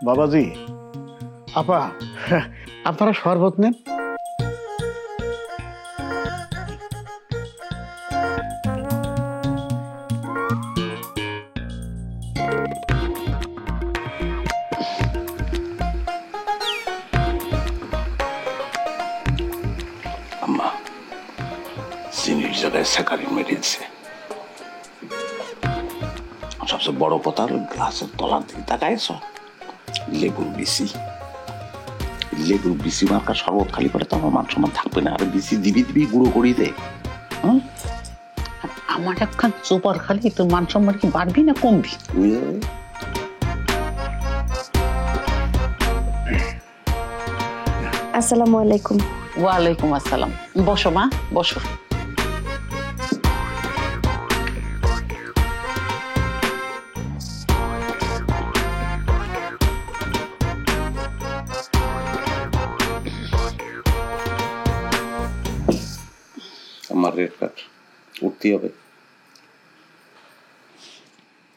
বাবাজি, আপা, আপনারা শরবত নেন। আম্মা চিনির জায়গায় স্যাকারিন মেরেছে। সবচেয়ে বড় কথা হলো গ্লাসের তলার দিকে তাকাইছ, লেবুর বিসি মার্কা শরবত খালি করে তো আমার মান সম্মান থাকবে না। আর বিসি দিবি গুঁড়ো করি দে। আমার একখান চোপার খালি তোর মান সম্মান কি বাড়বি না কমবি? আসসালামু আলাইকুম। ওয়ালাইকুম আসসালাম। বসো মা, বসো। আমার রেড কার্ড উঠতেই হবে।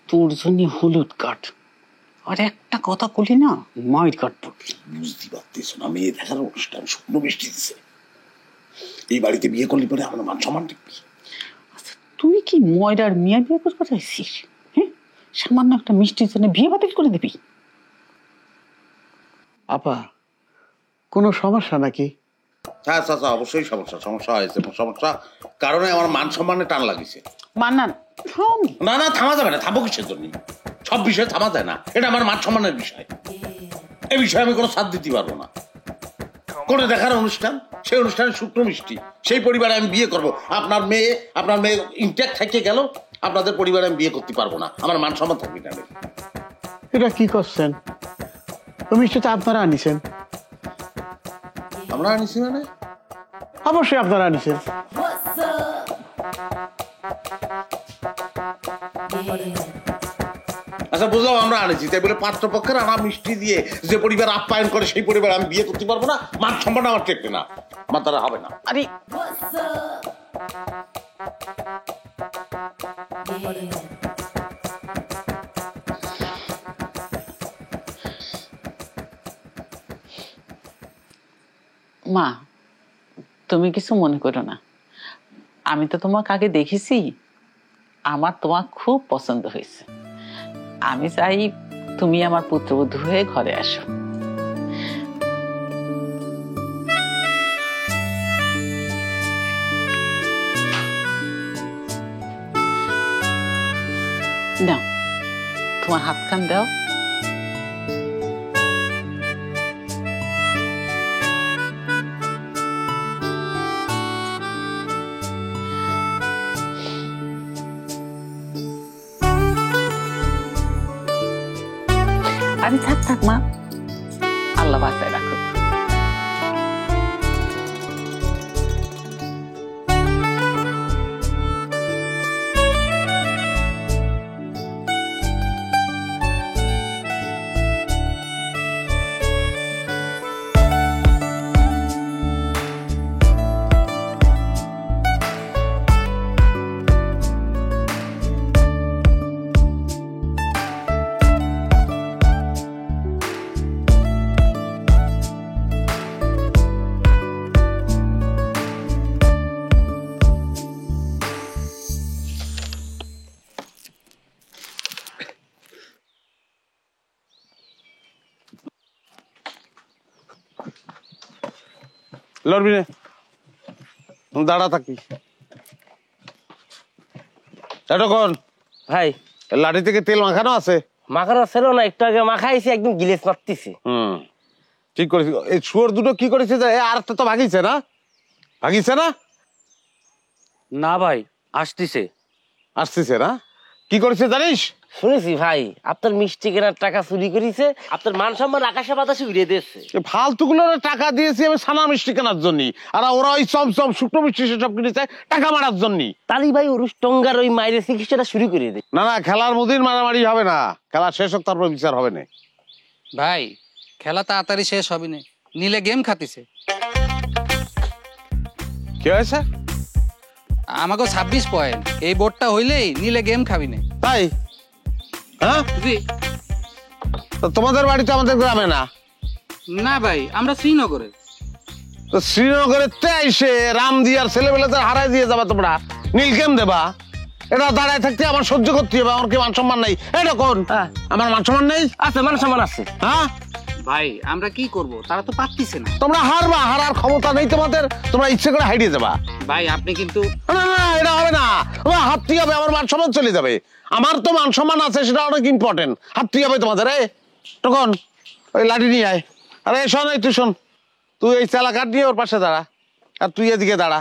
তোর জন্য হলুদ কাঠ, আর একটা কথা বলি না, মায়ের কাঠ পড়বি। বুঝতে পারতেছ না, মেয়ে দেখার অনুষ্ঠান শুকনো বৃষ্টি দিচ্ছে। এই বাড়িতে বিয়ে করলে পরে আমার মান সম্মান দেখবি। আচ্ছা, তুই কি ময়রার মিয়া বিয়ে করতে চাইছিস? হ্যাঁ, সামান্য একটা মিষ্টির জন্য বিয়ে বাতিল করে দিবি? আপা, কোনো সমস্যা নাকি? হ্যাঁ চাচা, অবশ্যই সমস্যা হয়েছে। সমস্যা কারণে আমার মান সম্মানে টান লাগিছে। মান্নান, না না, থামা যাবে না। থামবো কিসের জন্য? সব বিষয়ে থামা যায় না, এটা আমার মান সম্মানের বিষয়। এই বিষয়ে আমি কোনো সাথ দিতে পারবো না। করে দেখার অনুষ্ঠান, সেই অনুষ্ঠানে শুকনো মিষ্টি, সেই পরিবারে আমি বিয়ে করব। আপনার মেয়ে ইনট্যাক্ট থেকে গেল, আপনাদের পরিবারে আমি বিয়ে করতে পারবো না। আমার মান সম্মান থাকবে না। এটা কি করছেন? তুমি সেটা আপনারা আনিছেন। আমরা আনিছি মানে? অবশ্যই আপনারা আনিছেন। আচ্ছা বুঝলাম, আমরা আনেছি, তাই বলে পাত্রপক্ষের আনা মিষ্টি দিয়ে যে পরিবার আপ্যায়ন করে সেই পরিবার আমি বিয়ে করতে পারবো না? মান সম্মান আমার টেকবে না, আমার দ্বারা হবে না। আরে মা, তুমি কিছু মনে করো না। আমি তো তোমাকে আগে দেখেছি, আমার তোমার খুব পছন্দ হয়েছে। আমি চাই তুমি আমার পুত্রবধূ হয়ে ঘরে আসো। নাও, তোমার হাতখান দাও। আরে থাক মা, আল্লাহ বাঁচায় রাখো। লড়বি না, দাঁড়া থাকি। কোন ভাই লাঠি থেকে তেল মাখানো আছে? মাখানো ছিল না, একটু আগে মাখাইছি, একদম গিলেস মারতেছি। ঠিক করেছি। এই শুয়োর দুটো কি করেছে? আর একটা তো ভাগিছে না? না ভাই, আসতেছে না? কি করেছে জানিস? শুনেছি ভাই, আপনার মিষ্টি কেনার টাকা চুরি করেছে, আপনার মান সম্মান আকাশে বাতাসে উড়িয়ে দিয়েছে। ফালতুগুলো টাকা দিয়েছি আমি ছানা মিষ্টি কেনার জন্য, আর ওরা ওই চমচম শুকনো মিষ্টি সেসব কিনেছে টাকা মারার জন্য। তালি ভাই ওরুস টঙ্গার ওই মায়ের চিকিৎসাটা শুরু করে দেয়। না না, খেলার মধ্যে মারামারি হবে না, খেলা শেষ হোক তারপর বিচার হবে না। ভাই খেলা তাড়াতাড়ি শেষ হবে না, নীলে গেম খাতিছে। কি হয়েছে? আমাকে 26 পয়েন্ট, এই বোর্ডটা হইলেই নীলে গেম খাবি না। তাই? হ্যাঁ জি। তো তোমাদের বাড়ি তো আমাদের গ্রামে না। না ভাই, আমরা শ্রীনগরে। তো শ্রীনগরের এসে রামদিয়ার ছেলেবেলাদের হারাই দিয়ে যাবা তোমরা, নীলকেম দেবা। এটা দাঁড়ায় থাকতে আমার সহ্য করতে হবে। আমার কি মান সম্মান নেই? এটা কোন আমার মান সম্মান নেই? আছে, মান সম্মান আছে। হ্যাঁ ভাই আমরা কি করব, তারা তো পারতিছে না। তোমরা হারবা, হারার ক্ষমতা নেই তোমাদের। তোমরা ইচ্ছে করে হারিয়ে যাবা। ভাই আপনি কিন্তু না না, এটা হবে না। তোমার হাতটি হবে, আমার মান সম্মান চলে যাবে। আমার তো মান সম্মান আছে, সেটা অনেক ইম্পর্টেন্ট। হাতটি হবে তোমাদের। তখন ওই লাঠি নিয়ে আয়। আরে শোন, এই তুই শোন, তুই এই চালা কাঠ নিয়ে ওর পাশে দাঁড়া, আর তুই এদিকে দাঁড়া।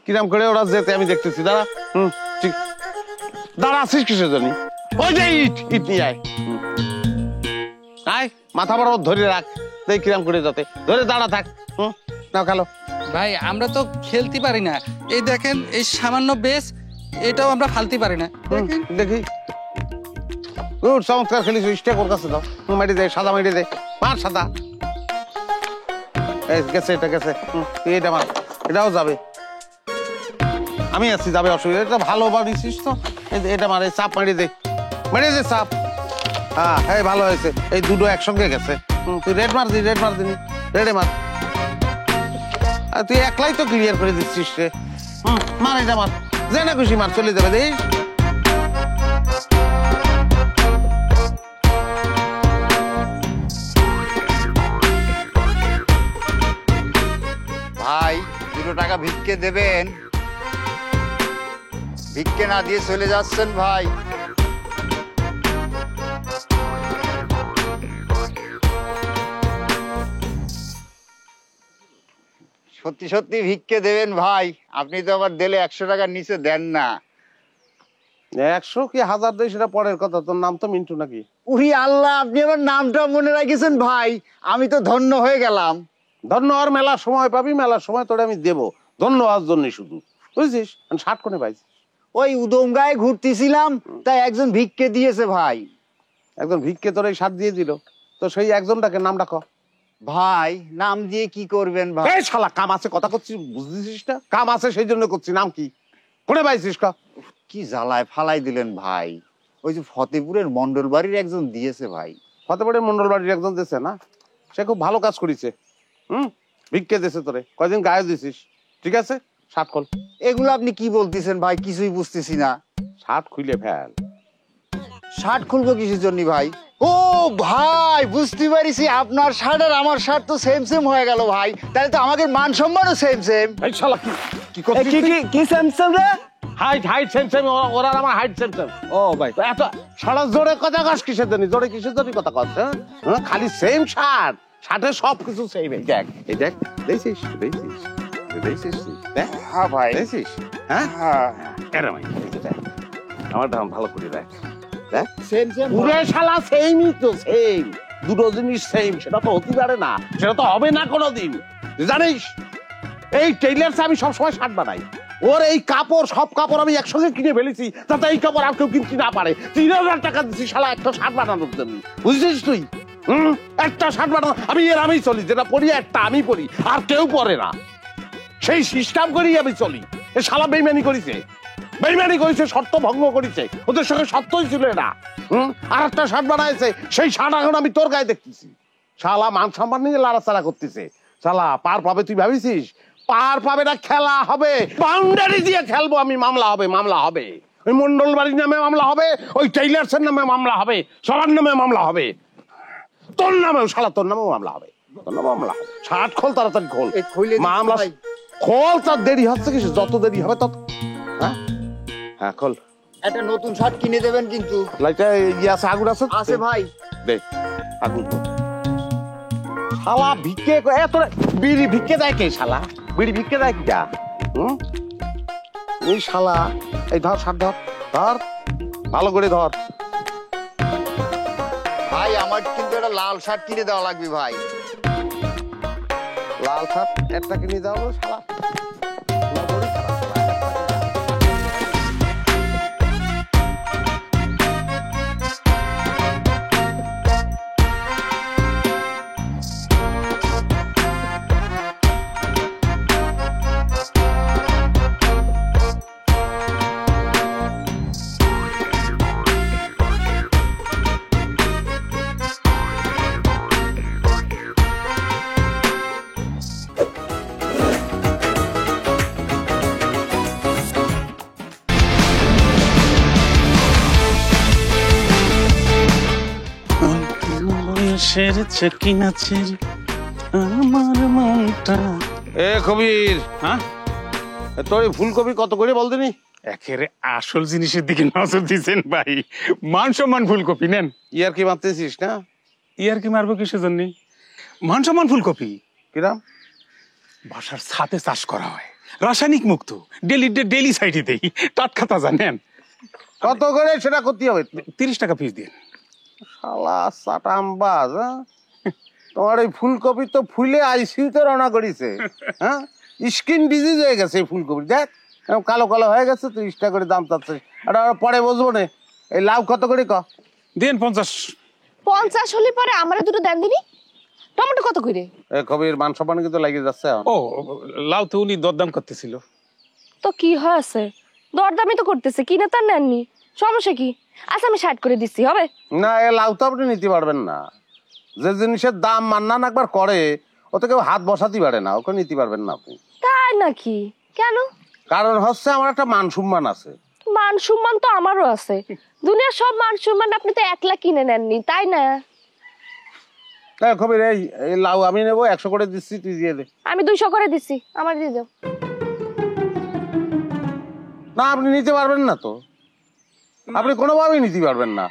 কিরাম করে ওরা যেতে আমি দেখতেছি। দাঁড়া। ঠিক দাঁড়া। আসিস কিসের জন্য? ওই যে ইট, ইট নিয়ে আয়। আয়, মাথা বরাবর ধরে রাখ। দেখ কিরাম করে যাতে ধরে দাঁড়া থাক। নাও খেলো। ভাই আমরা তো খেলতে পারি না। এই দেখেন, এই সামান্য বেস, এটাও আমরা ফালতে পারি না। দেখেন দেখি গুড, চমৎকার খেলিস। স্টেক ওর কাছে দাও। মাটি দে, সাদা মাটি দে, মার সাদা। গেছে, এটা গেছে। তুই এটা মার, এটাও যাবে। আমি আছি, যাবে, অসুবিধা। এটা ভালো বাড়িছিস তো। এটা মার, চাপ মারি দে, মারি দে চাপ। হ্যাঁ হ্যাঁ, ভালো হয়েছে। এই দুটো একসঙ্গে গেছে। তুই রেড মার দি, রেড মার দিনি, রেডে মার। আর তুই একলাই তো ক্লিয়ার করে দিচ্ছিস রে। মার, এটা মার, যে না খুশি মার, চলে যাবে। দেখিস ভাই 2 টাকা ভিক্ষে দেবেন? ভিক্ষে না দিয়ে চলে যাচ্ছেন ভাই। সত্যি সত্যি ভিক্ষে দেবেন ভাই? আপনি তো আবার দিলে 100 টাকার নিচে দেন না। 100 কি 1000 দেয় সেটা পরের কথা। তোর নাম তো মিন্টু নাকি? উরি আল্লাহ, আপনি আমার নামটা মনে রাখিয়েছেন ভাই। আমি তো ধন্য হয়ে গেলাম। ধন্য আর মেলা সময় পাবি, মেলার সময় তোরে আমি দেবো। ধন্য হওয়ার জন্য শুধু, বুঝছিস? 60 কোণে পাইছি। ওই উদম গায়ে ঘুরতেছিলাম, তাই একজন ভিক্ষে দিয়েছে ভাই। একজন ভিক্ষে তোর এই 60 দিয়ে দিল। তো সেই একজনটাকে নাম ডাকো। ভাই নাম দিয়ে কি করবেন ভাই? এই শালা, কাম আছে কথা করছিস, বুঝতেছিস না? কাম আছে সেই জন্য করছি। নাম কি, কোনে পাইছিস? কি জ্বালায় ফালাই দিলেন ভাই। ওই যে ফতেপুরের মন্ডল বাড়ির একজন দিয়েছে ভাই। ফতেপুরের মন্ডল বাড়ির একজন দিয়েছে না? সে খুব ভালো কাজ করেছে। ভিক্ষে দিয়েছে তোরে, কয়দিন গায়ে দিছিস। ঠিক আছে, 60 খোল। এগুলো আপনি কি বলতেছেন ভাই? কিছুই বুঝতেছি না। 60 খুলে ফেল। 60 খুলবো কিসের জন্য ভাই? ও ভাই, বুঝতে পারিছি, আপনার শার্ট আর আমার শার্ট তো সেম সেম হয়ে গেল ভাই। তাহলে তো আমাদের মান সম্মানও সেম সেম। এই শালা কি কি করছিস? কি সেম সেম রে? Height same same. ওরা আমার হাইট সেম সেম। ও ভাই, এত সারা জোরে কথা কস কিসের জন্য? জোরে কিসের জন্য কথা কস? খালি সেম শার্ট, শার্টের সব কিছু সেম। এই দেখ, এই দেখ, দেখছিস দেখছিস দেখছিস? দেখ, হ্যাঁ ভাই, দেখছিস? হ্যাঁ হ্যাঁ এরম দেখ, আমার দাম ভালো করে দেখ। দেখ সেম সেম। পুরে শালা সেমই তো, সেম। দুটো জিনিস সেম, সেটা তো হতে পারে না, সেটা তো হবে না কোনোদিন। জানিস, এই টেইলার্স আমি সবসময় শার্ট বানাই। ওর এই কাপড়, সব কাপড় আমি একসঙ্গে কিনে ফেলেছি, যাতে এই কাপড় আর কেউ কিনতে না পারে। 3000 টাকা দিচ্ছি শালা একটা শার্ট বানানোর জন্য, বুঝছিস তুই? একটা শার্ট বানানো আমি চলি, যেটা পরি একটা আমি পরি, আর কেউ পরে না। সেই সিস্টেম করেই আমি চলি। এ শালা বেইমানি করেছে, বেইমানি করেছে, শর্ত ভঙ্গ করেছে। ওদের সঙ্গে সত্যই ছিল না। আর একটা শার্ট বানাইছে, সেই শার্ট এখন আমি তোর গায়ে দেখতেছি। শালা মান সম্মান নিয়ে লাড়াচাড়া করতেছে। শালা পার পাবে তুই ভাবিছিস? পার পাবে না, খেলা হবে। বাউন্ডারি দিয়ে খেলবো আমি। মামলা হবে, মামলা হবে। ওই মন্ডল বাড়ির নামে মামলা হবে, ওই টেইলার্সের নামে মামলা হবে, সবার নামে মামলা হবে, তোর নামেও। শালা তোর নামেও মামলা হবে, তোর নামে মামলা হবে। শার্ট খোল, তাড়াতাড়ি খোল। মামলা খোল, তার দেরি হচ্ছে কিছু, যত দেরি হবে তত। হ্যাঁ খোল। একটা নতুন শার্ট কিনে দেবেন কিন্তু। লাইটা ইয়ে আছে, আগুন আছে? আছে ভাই। দে আগুন। শালা ভিক্ষে এত বিড়ি ভিক্ষে দেয় কে? শালা বিড়ি ভিক্ষে দেয় কিটা? ওই শালা, এই ধর শার্ট, ধর ধর, ভালো করে ধর। ভাই আমার কিন্তু একটা লাল শার্ট কিনে দেওয়া লাগবে ভাই। লাল শার্ট একটা কিনে দেওয়া হবে শালা। আকাশের চকি নাচের আমার মনটা। এ কবির, হ্যাঁ, তোর এই ফুলকপি কত করে বলতেনি? একেবারে আসল জিনিসের দিকে নজর দিচ্ছেন ভাই। মান সম্মান ফুলকপি নেন। ইয়ার কি মারতেছিস না? ইয়ার কি মারবো কিসের জন্য? মান সম্মান ফুলকপি কিরাম? বাসার ছাদে চাষ করা হয়, রাসায়নিক মুক্ত, ডেলি সাইডে দেই, টাটকা তাজা। নেন। কত করে সেটা করতে হবে? 30 টাকা পিস দিন। শালা সাটামবাজ, হ্যাঁ? তোমার এই ফুলকপি তো ফুলে আইসিইউতে রওনা করেছে, হ্যাঁ? স্কিন ডিজিজ হয়ে গেছে এই ফুলকপি, দেখ এরকম কালো কালো হয়ে গেছে। 30 টাকা করে দাম চাচ্ছে। আর পরে বসবো না। এই লাউ কত করে ক? দেন 50। 50 হলে পরে আমারে দুটো দেন দিনি। টমেটো কত করে? এ কবির মান সম্মান কিন্তু লাগিয়ে যাচ্ছে এখন। ও, লাউ তো উনি দরদাম করতেছিল। তো কি হয়েছে, দরদামি তো করতেছে, কিনে তার নেননি, সমস্যা কি? আচ্ছা আমি 60 করে দিচ্ছি, হবে? না, এ লাউ তো আপনি নিতে পারবেন না। যে জিনিসের দাম মান্নান একবার করে ওতে কেউ হাত বসাতে পারে না, ওকে নিতে পারবেন না আপনি। তাই নাকি? কেন? কারণ হচ্ছে আমার একটা মান সম্মান আছে। মান সম্মান তো আমারও আছে। দুনিয়ার সব মান সম্মান আপনি তো একলা কিনে নেননি, তাই না? কবির, এই লাউ আমি নেবো, 100 করে দিচ্ছি, তুই দিয়ে দে। আমি 200 করে দিচ্ছি, আমার দিয়ে দাও। না, আপনি নিতে পারবেন না তো, আপনি কোনোভাবেই নিতে পারবেন না।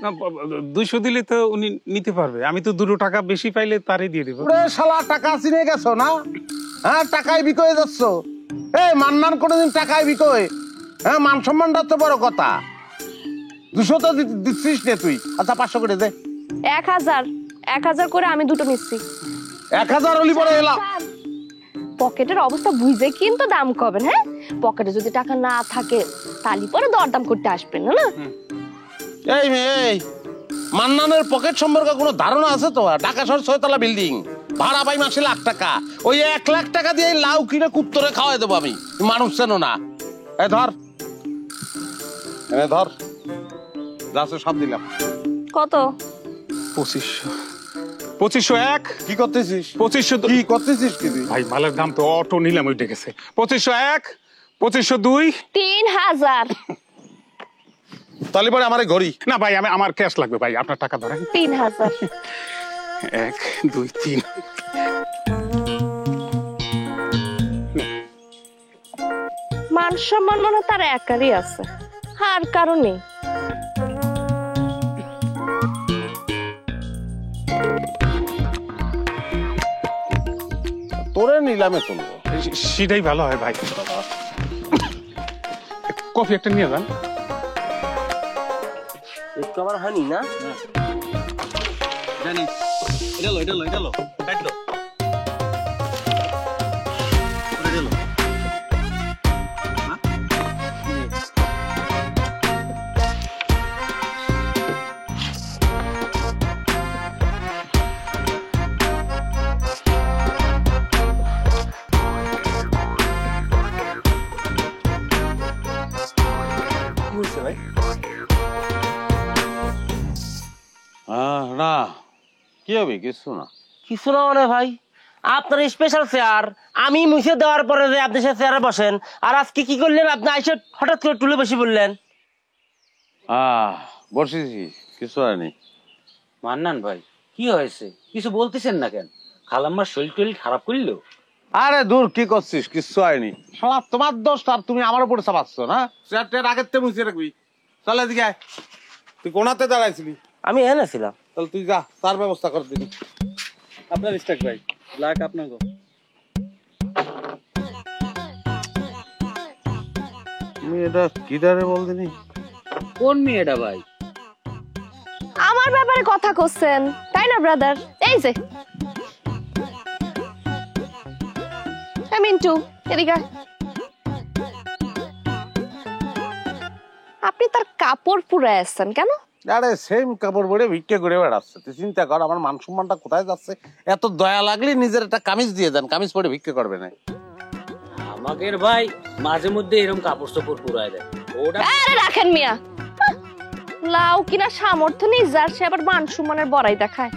না, 200 দিলে তো উনি নিতে পারবে। আমি তো 2 টাকা বেশি পাইলে তারই দিয়ে দেবো। ওরে শালা, টাকা চিনে গেছো না? হ্যাঁ, টাকায় বিকয়ে যাচ্ছ। এই মান্নান কোনোদিন টাকায় বিকয়? হ্যাঁ, মান সম্মানটা তো বড় কথা। 200 তো দিচ্ছিস নে তুই। আচ্ছা 500 করে দে। 1000 করে আমি দুটো নিচ্ছি। 1000 হলি পরে এলাম। পকেটের অবস্থা বুঝে কিন্তু দাম কবেন, হ্যাঁ? পকেটে যদি টাকা না থাকে তালি পরে দরদাম করতে আসবেন না। এই মেয়ে, এই মান্নানের পকেট সম্পর্কে কোনো ধারণা আছে তো? ঢাকা শহর 6 তলা বিল্ডিং, ভাড়া পাই মাসে লাখ টাকা। ওই 1 লাখ টাকা দিয়ে লাউ কিনে কুত্তরে খাওয়াই দেবো আমি। মানুষ চেনো না। এ ধর, এনে ধর, যাচ্ছে সব দিলাম। কত? 2501। কি করতেছিস? 2500। কি করতেছিস কি তুই? ভাই, মালের দাম তো অটো নিলাম, ওইটা গেছে। 2501, 2502। 3000। তাহলে পরে আমার ঘড়ি। না ভাই, আমার ক্যাশ লাগবে ভাই, আপনার টাকা ধরেন। 3000। 1 2 3। মান সম্মান মনে তার একারই আছে, আর কারণে। তোরে নিলামে তুলবো। সেটাই ভালো হয় ভাই। কফি একটা নিয়ে যান। একটু আমার হয়নি না? জানিস, এটা লো কাট লো। না, কি হবে? কিছু না। কিছু না মানে ভাই, আপনার স্পেশাল চেয়ার আমি মুছে দেওয়ার পরে যে আপনি সে চেয়ারে বসেন, আর আজকে কি করলেন? আপনি আইসে হঠাৎ করে টুলে বসে বললেন। বসেছি, কিছু হয়নি। মান্নান ভাই, কি হয়েছে? কিছু বলতেছেন না কেন? খালাম্মার শরীর টরীর খারাপ করলো? আরে দূর, কি করছিস? কিছু হয়নি। শালা, তোমার দোষ, আর তুমি আমার উপরে চাপাচ্ছ না? চেয়ারটার আগের থেকে মুছে রাখবি। চল এদিকে আয়। তুই কোনাতে দাঁড়াইছিলি? আমি এনে ছিলাম। তাহলে তুই যা, তার ব্যবস্থা করে দিবি। আপনার স্টাক ভাই, লাখ আপনার গো। তুমি এটা কি দাঁড়ে বলদিনি? কোন মেয়েটা ভাই? আমার ব্যাপারে কথা করছেন তাই না ব্রাদার? এই যে মিন্টু, এদিকে আয়। আপনি তার কাপড় পুরে আসছেন কেন? আরে সেম কাপড় পরে ভিক্ষে করে বেড়াচ্ছে। তুই চিন্তা কর, আমার মান সম্মানটা কোথায় যাচ্ছে। এত দয়া লাগলে নিজের একটা কামিজ দিয়ে দেন, কামিজ পরে ভিক্ষে করবে না। আমাদের ভাই মাঝে মধ্যে এরকম কাপড় চোপড় পুরায় দেয়। ওটা আরে রাখেন মিয়া, লাউ কিনা সামর্থ্য নেই যার, সে আবার মান সম্মানের বড়াই দেখায়।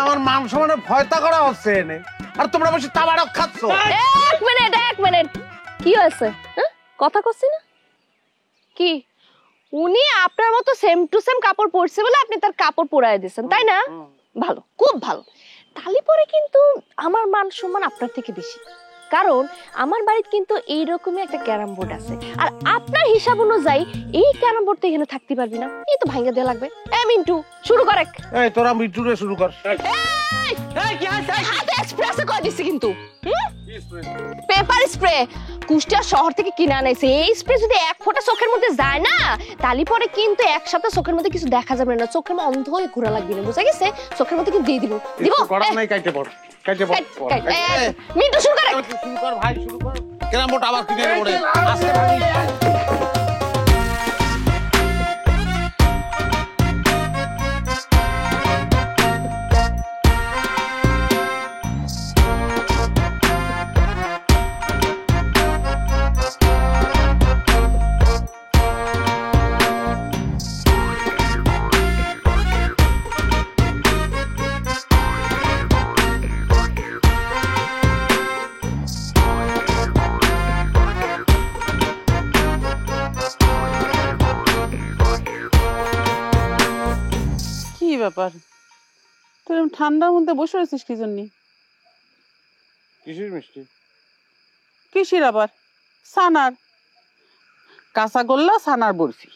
আমার মান সম্মানের ভয়তা করা হচ্ছে এনে, আর তোমরা বসে তাবারক খাচ্ছ। এক মিনিট, কি হয়েছে? কথা করছি না কি? উনি আপনার মতো সেম টু সেম কাপড় পরছে বলে আপনি তার কাপড় পরায় দিয়েছেন, তাই না? ভালো, খুব ভালো। তালি পরে কিন্তু আমার মান সম্মান আপনার থেকে বেশি, কারণ আমার বাড়িতে কিন্তু এইরকমই একটা ক্যারাম বোর্ড আছে, আর আপনার হিসাব অনুযায়ী এই ক্যারাম বোর্ড তো এখানে থাকতে পারবি না, এই তো ভাঙা দেওয়া লাগবে। মিন্টু শুরু করে। এই তোরা মিটুরে শুরু কর। এক্সপ্রেসে কয় দিছি কিন্তু পেপার স্প্রে কুষ্টিয়া শহর থেকে কিনে আনাইছে। এই স্প্রে যদি এক ফোঁটা চোখের মধ্যে যায় না, তালি পরে কিন্তু এক সপ্তাহ চোখের মধ্যে কিছু দেখা যাবে না, চোখের মধ্যে অন্ধ হয়ে ঘোরা লাগবে না, বুঝা গেছে? চোখের মধ্যে কিন্তু দিয়ে দিব দিব। করার নাই, কাইতে পড়, কাইতে পড়। মিন্টু শুরু করে। শুরু কর ভাই, শুরু কর। ক্যারাম বোর্ড আবার কিনে পড়ে আস্তে ভাবি। কি ব্যাপার, তুই এরকম ঠান্ডার মধ্যে বসে রয়েছিস কি জন্য? কিসের মিষ্টি? কিসের আবার? সানার কাঁচাগোল্লা, সানার বরফি।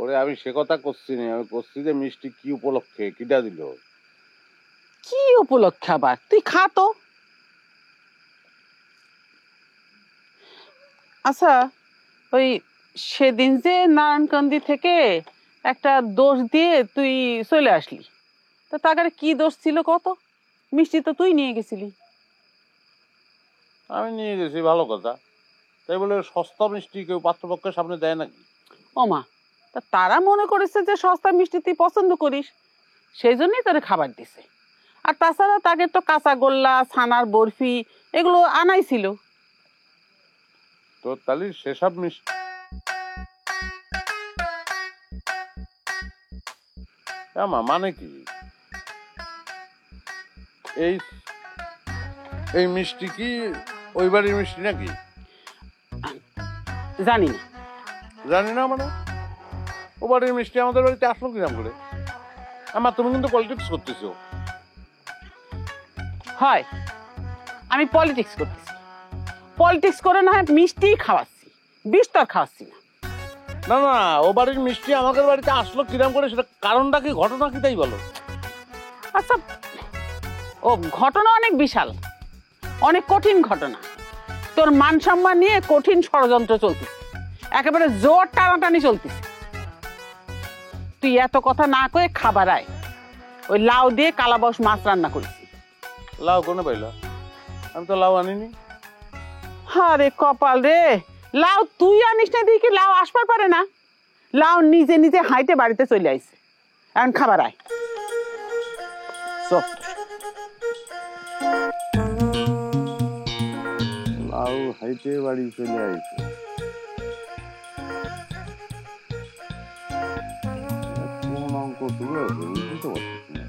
ওরে আমি সে কথা করছি না, আমি করছি যে মিষ্টি কি উপলক্ষে কিটা দিল। কি উপলক্ষে আবার? তুই খা তো। আচ্ছা, ওই সেদিন যে নারায়ণকান্দি থেকে একটা দোষ দিয়ে তুই চলে আসলি, তা তার কি দোষ ছিল কত? মিষ্টি তো তুই নিয়ে গেছিলি। আমি নিয়ে গেছি, ভালো কথা, তাই বলে সস্তা মিষ্টি কেউ পাত্রপক্ষের সামনে দেয় নাকি? ওমা, তা তারা মনে করেছে যে সস্তা মিষ্টি তুই পছন্দ করিস, সেই জন্যই তোরে খাবার দিছে। আর তাছাড়া তাকে তো কাঁচাগোল্লা, ছানার বরফি এগুলো আনাই ছিল। তোর তালি সেসব মিষ্টি মানে কি? এই এই মিষ্টি কি ওই বাড়ির মিষ্টি নাকি? জানি না। জানি না মানে? ও বাড়ির মিষ্টি আমাদের বাড়িতে আসলো কিরাম করে? আমার তুমি কিন্তু পলিটিক্স করতেছো। হয়, আমি পলিটিক্স করতেছি। পলিটিক্স করে না হয় মিষ্টি খাওয়াচ্ছি, বিষ তো আর খাওয়াচ্ছি না। না না, ও বাড়ির মিষ্টি আমাদের বাড়িতে আসলো কিরাম করে, সেটা কারণটা কি, ঘটনা কি, তাই বলো। আচ্ছা, ও ঘটনা অনেক বিশাল, অনেক কঠিন ঘটনা। তোর মান সম্মান নিয়ে কঠিন ষড়যন্ত্র চলতেছে, একেবারে জোর টানাটানি চলতেছে। তুই এত কথা না কয়ে খাবার আয়, ওই লাউ দিয়ে কালাবাউস মাছ রান্না করেছি। লাউ কোনে পাইলা? আমি তো লাউ আনিনি। আরে কপাল রে, লাউ তুই আনিস না দেখি লাউ আসবার পারে না। লাউ নিজে নিজে হাইটে বাড়িতে চলে আইছে, এখন খাবার আয়। লাউ হাইটে বাড়ি চলে আইছে। কোন অঙ্ক তুলে বুঝতে পারছি না।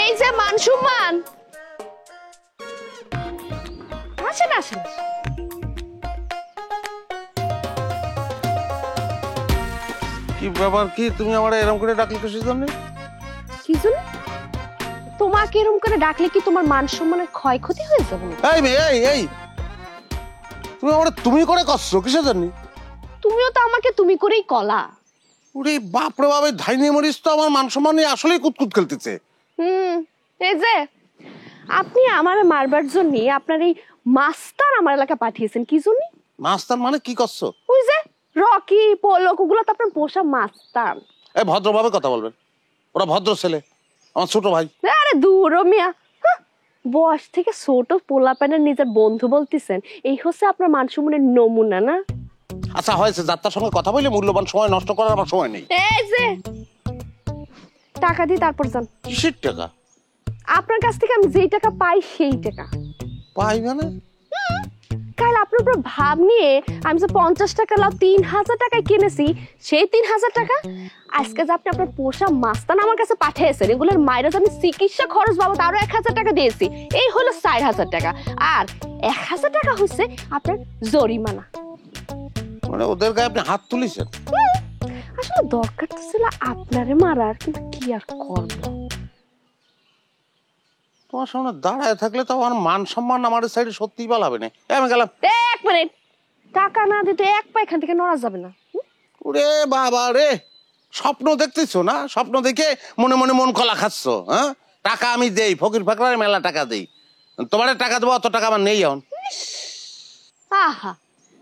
এই যে মান সম্মান, আসেন আসেন। কি ব্যাপার, কি তুমি আমার এরকম করে ডাকলে কিসের জন্য? কি জন্য? তোমাকে এরকম করে ডাকলে কি তোমার মান সম্মানের ক্ষয়ক্ষতি হয়ে যাবে? এই মেয়ে, এই তুমি আমার তুমি করে করছো কিসের জন্য? তুমিও তো আমাকে তুমি করেই কলা। ওরে বাপরে বাপ, ধাইনি মরিস তো আমার মান সম্মান নিয়ে আসলেই কুতকুত খেলতেছে। এই যে আপনি আমার মারবার জন্য আপনার এই মাস্টার আমার এলাকা পাঠিয়েছেন, কি জন্য? মাস্টার মানে কি করছো? ওই যে রকি পোলক, ওগুলো তো আপনার পোষা মাস্টার। এই ভদ্রভাবে কথা বলবেন, ওরা ভদ্র ছেলে, আমার ছোট ভাই। আরে দূর মিয়া, বয়স থেকে ছোট পোলাপানের নিজের বন্ধু বলতেছেন, এই হচ্ছে আপনার মান সম্মানের নমুনা না? আচ্ছা হয়েছে, যাত্রার সঙ্গে কথা বলে মূল্যবান সময় নষ্ট করার আমার সময় নেই। এই যে টাকা দিই তারপর যান। কিসের টাকা? আপনার কাছ থেকে আমি যেই টাকা পাই সেই টাকা। পাই মানে? তাহলে আপনার উপর ভাব নিয়ে আমি যে 50 টাকা লাভ 3000 টাকায় কিনেছি, সেই 3000 টাকা আজকে যে আপনি আপনার পোষা মাস্তান আমার কাছে পাঠিয়েছেন, এগুলোর মাইরাজ আমি চিকিৎসা খরচ বাবদ আরো 1000 টাকা দিয়েছি, এই হলো 4000 টাকা। আর 1000 টাকা হচ্ছে আপনার জরিমানা। মানে ওদের গায়ে আপনি হাত তুলেছেন? আসলে দরকার তো ছিল আপনারে মারার, কিন্তু কি আর করব। তোমার সামনে দাঁড়ায় থাকলে তো আমার মান সম্মান আমার সাইডে সত্যিই পালাবে না। আমি গেলাম। 1 মিনিট, টাকা না দিতে এক পা এখান থেকে নড়া যাবে না। ওরে বাবা রে, স্বপ্ন দেখতেছো না? স্বপ্ন দেখে মনে মনে মন কলা খাচ্ছ। হ্যাঁ, টাকা আমি দেই, ফকির ফাকরারে মেলা টাকা দেই। তোমার টাকা দেবো, অত টাকা আমার নেই এখন। আহা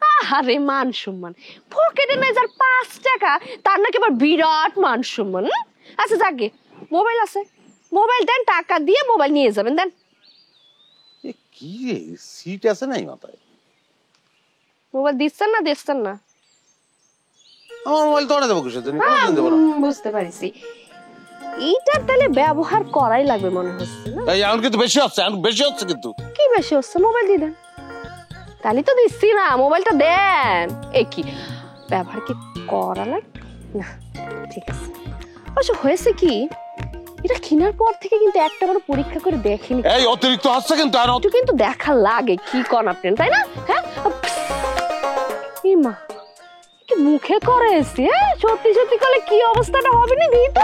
আহারে, মান সম্মান পকেটে নাই যার 5 টাকা, তার নাকি আবার বিরাট মান সম্মান। আচ্ছা যাকে মোবাইল আছে, মোবাইল দেন, টাকা দিয়ে মোবাইল নিয়ে যাবেন, দেন। কি রে, সিট আছে নাই মাথায়? মোবাইল দিচ্ছেন না? দিচ্ছেন না? আমার মোবাইল তো দেবো কিসের জন্য? বুঝতে পারছি, এইটার তাহলে ব্যবহার করাই লাগবে মনে হচ্ছে না? এই এখন কিন্তু বেশি হচ্ছে, এখন বেশি হচ্ছে। কিন্তু কি বেশি হচ্ছে? মোবাইল দিয়ে দেন। তাহলে তো দিচ্ছি না, মোবাইলটা দেন। এই কি ব্যবহার কি করা লাগবে না? ঠিক আছে। অবশ্য হয়েছে কি, এটা কেনার পর থেকে কিন্তু একটা বড় পরীক্ষা করে দেখিনি। এই অতিরিক্ত হচ্ছে কিন্তু, আর একটু কিন্তু দেখা লাগে কি কোন আপনি, তাই না? হ্যাঁ, এই মা কি মুখে করেছে, হ্যাঁ সত্যি সত্যি করলে কি অবস্থাটা হবে না? দিই তো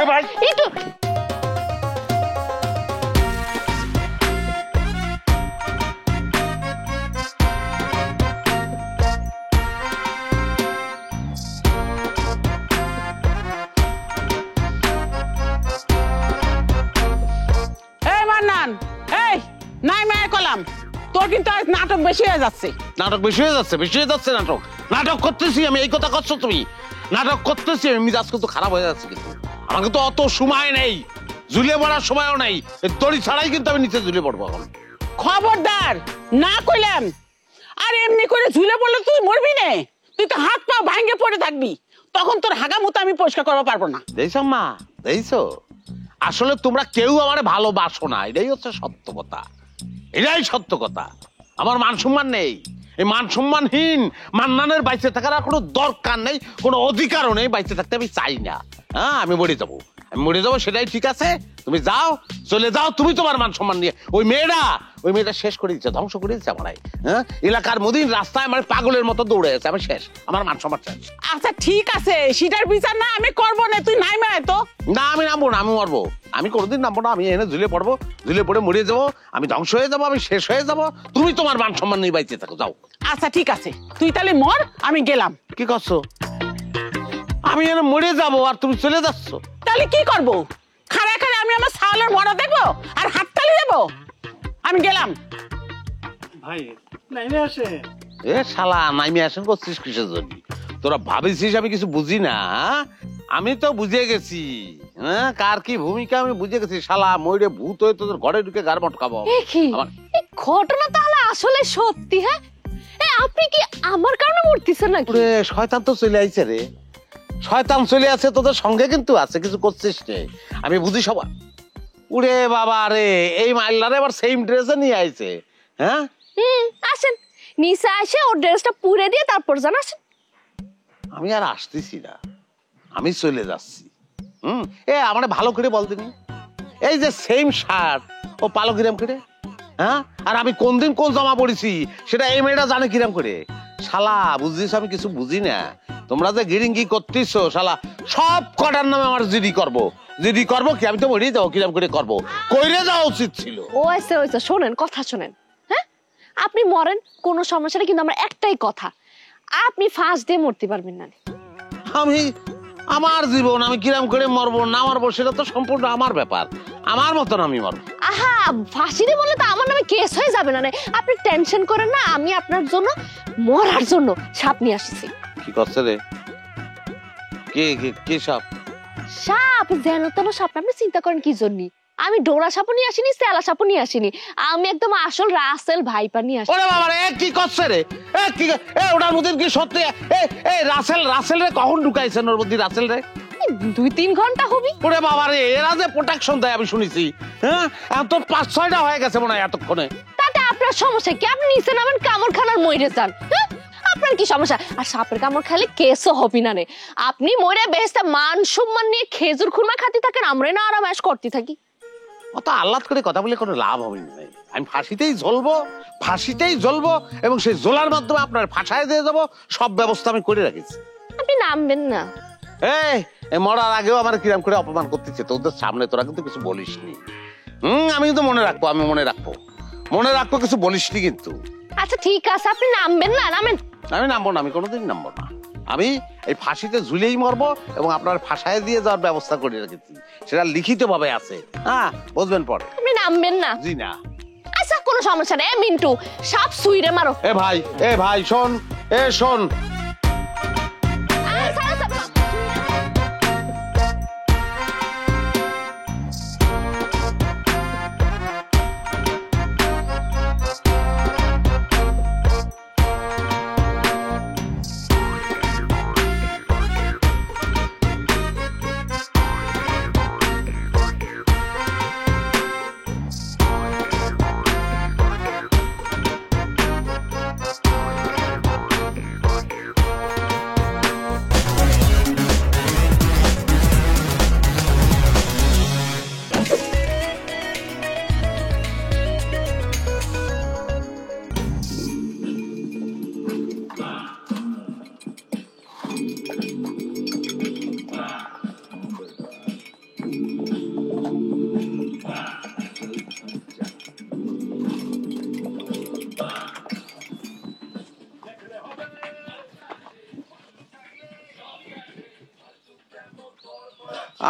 একটু। এই মান্নান, এই নাই মায়ের কলাম, তোর কিন্তু আজ নাটক বেশি হয়ে যাচ্ছে। নাটক বেশি হয়ে যাচ্ছে, বেশি হয়ে যাচ্ছে নাটক। নাটক করতেছি আমি, এই কথা করছো তুমি? নাটক করতেছি আমি, মিজাজ কিন্তু খারাপ হয়ে যাচ্ছে। কিন্তু আমার কিন্তু অত সময় নেই, ঝুলে পড়ার সময়ও নেই। দড়ি ছাড়াই কিন্তু আমি নিচে ঝুলে পড়বো এখন। খবরদার না কইলাম। আর এমনি করে ঝুলে পড়লে তুই মরবি না, তুই তো হাত পা ভাঙে পড়ে থাকবি, তখন তোর হাগা মুতা আমি পরিষ্কার করতে পারবো না। দেখছো মা, দেখছো আসলে তোমরা কেউ আমার ভালোবাসো না, এটাই হচ্ছে সত্য কথা। এটাই সত্য কথা। আমার মান সম্মান নেই, এই মান সম্মানহীন মান্নানের বাইচে থাকার আর কোনো দরকার নেই, কোনো অধিকারও নেই। বাইচে থাকতে আমি চাই না। হ্যাঁ, আমি মরে যাবো, আমি মরে যাবো, সেটাই ঠিক আছে। তুমি যাও, চলে যাও, তুমি তোমার মান সম্মান নিয়ে। ওই মেয়েটা শেষ করে দিচ্ছে, ধ্বংস করে দিচ্ছে আমার। হ্যাঁ, এলাকার মদিন রাস্তায় আমার পাগলের মতো দৌড়ে আছে, আমি শেষ, আমার মান সম্মান শেষ। আচ্ছা ঠিক আছে, সেটার বিচার না আমি করবো না, তুই নাই মায় তো। না, আমি নামবো না, আমি মরবো। আমি কোনোদিন নামবো না, আমি এনে ঝুলে পড়বো, ঝুলে পড়ে মরে যাবো, আমি ধ্বংস হয়ে যাবো, আমি শেষ হয়ে যাবো। তুমি তোমার মান সম্মান নিয়ে বাইচে থাকো, যাও। আচ্ছা ঠিক আছে, তুই তাহলে মর, আমি গেলাম। কি করছো? আমি এনে মরে যাবো আর তুমি চলে যাচ্ছ? তাহলে কি করবো? খাড়া খাড়া আমি আমার ছাওয়ালের মরা দেখবো আর হাততালি দেবো? আমি গেলাম। ভাই নাইমে আসে। এ শালা, নাইমে আসেন করছিস কিসের জন্য? তোরা ভাবিছিস আমি কিছু বুঝি না? আমি তো বুঝে গেছি। হ্যাঁ, কার কি ভূমিকা আমি বুঝে গেছি। শালা ময়ূরে ভূত হয়ে তোদের ঘরে ঢুকে গার মটকাবো। কি এই ঘটনা তাহলে আসলে সত্যি? হ্যাঁ, আপনি কি আমার কারণে মরতেছেন নাকি? ওরে শয়তান তো চলে আইছে রে, শয়তান চলে আছে তোদের সঙ্গে, কিন্তু আছে কিছু করছিস রে, আমি বুঝি সবার। উরে বাবা রে, এই মাইলারে আবার সেম ড্রেসে নিয়ে আইছে। হ্যাঁ, আসেন নিচে আসে ওর ড্রেসটা পুড়ে দিয়ে তারপর জান আসেন। আমি আর আসতেছি না, আমি চলে যাচ্ছি। আমার ভালো করে বল দিনি, এই যে সেম শার্ট ও পালো কিরাম করে? হ্যাঁ, আর আমি কোন দিন কোন জামা পড়েছি সেটা এই মেয়েটা জানে কিরাম করে? শালা বুঝছিস আমি কিছু বুঝি না। তোমরা যে গিরিঙ্গি করতেছ, শালা সব কটার নামে আমার জিডি করবো কি? আমি তো মরেই যাবো, কিরাম করে করবো? কইরে যাওয়া উচিত ছিল। ওইসে শোনেন, কথা শোনেন। হ্যাঁ, আপনি মরেন কোনো সমস্যা নেই, কিন্তু আমার একটাই কথা, আপনি ফাঁস দিয়ে মরতে পারবেন না। আমি আমার জীবন আমি কিরাম করে মরবো না মরবো সেটা তো সম্পূর্ণ আমার ব্যাপার, আমার মতন আমি মরবো। আহা, ফাঁসি দিয়ে বললে তো আমার নামে কেস হয়ে যাবে না। আপনি টেনশন করেন না, আমি আপনার জন্য মরার জন্য সাপ নিয়ে আসছি। কি করছে রে? কে সাপ? সাপ যেন তেন সাপ। আপনি চিন্তা করেন কি জন্য? আমি ডোরা সাপও নিয়ে আসিনি, সেলা সাপও নিয়ে আসিনি, আমি একদম আসল রাসেল ভাইপা নিয়ে আসি। ওরে বাবা রে, কি করছে রে? ওটার মধ্যে কি সত্যি রাসেল রে কখন ঢুকাইছেন ওর মধ্যে? রাসেল রে 2-3 ঘন্টা হবি। ওরে বাবা রে, এরা যে প্রোটেকশন দেয় আমি শুনেছি। হ্যাঁ, তো 5-6টা হয়ে গেছে মনে হয় এতক্ষণে। তাতে আপনার আপনার সমস্যা কি? আপনি নিচে নামেন, কামড় খানার মরে যান। হ্যাঁ? আপনার কি সমস্যা? আর সাপের কামড় খাইলে কেসও হবি না রে। আপনি মরে বেহেস্তে মান সম্মান নিয়ে খেজুর খুরমা খাতে থাকেন, আমরাই না আরাম আয়েশ করতে থাকি। অত আহ্লাদ করে কথা বলে কোনো লাভ হবে না। আমি ফাঁসিতেই জ্বলবো এবং সেই জ্বলার মাধ্যমে আপনার ফাঁসায় দিয়ে যাবো। সব ব্যবস্থা আমি করে রেখেছি। আপনি নামবেন না। এই মরার আগেও আমার কিরাম করে অপমান করতেছে তোদের সামনে, তোরা কিন্তু কিছু বলিসনি। আমি কিন্তু মনে রাখবো কিছু বলিসনি কিন্তু। আচ্ছা ঠিক আছে, আপনি নামবেন না? নামেন। আমি নামবো না, আমি কোনোদিন নামবো না। আমি এই ফাঁসিতে ঝুলেই মরবো এবং আপনার ফাঁসায় দিয়ে যাওয়ার ব্যবস্থা করে রেখেছি, সেটা লিখিত ভাবে আছে। হ্যাঁ, বুঝবেন পরে। আপনি নামবেন না? জি না। আচ্ছা কোনো সমস্যা নেই। মিন্টু, সাপ সুইরে মারো। এ ভাই শোন।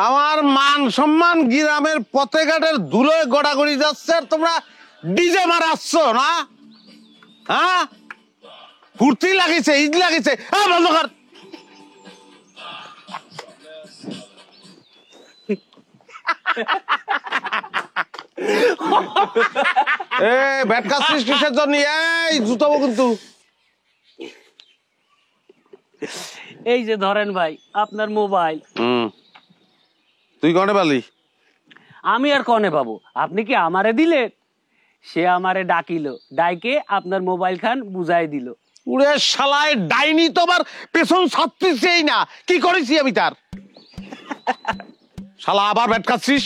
আমার মান সম্মান গ্রামের পথে ঘাটের ধুলোয় গড়াগড়ি যাচ্ছে, আর তোমরা ডিজে মারাচ্ছ না? হ্যাঁ, ফুর্তি লাগিছে, ঈদ লাগিছে। বন্ধ কর। ব্যাট কাজ কিসের জন্য? এই জুতাবো কিন্তু। এই যে ধরেন ভাই আপনার মোবাইল। তুই কনে পালি? আমি আর কনে পাবো? আপনি কি আমারে দিলেন? সে আমারে ডাকিলো, ডাইকে আপনার মোবাইল খান বুঝাই দিল। উড়ে শালায় ডাইনি তো আবার পেছন ছাড়তেছেই না। কি করেছি আমি তার? শালা আবার ব্যাট কাটছিস?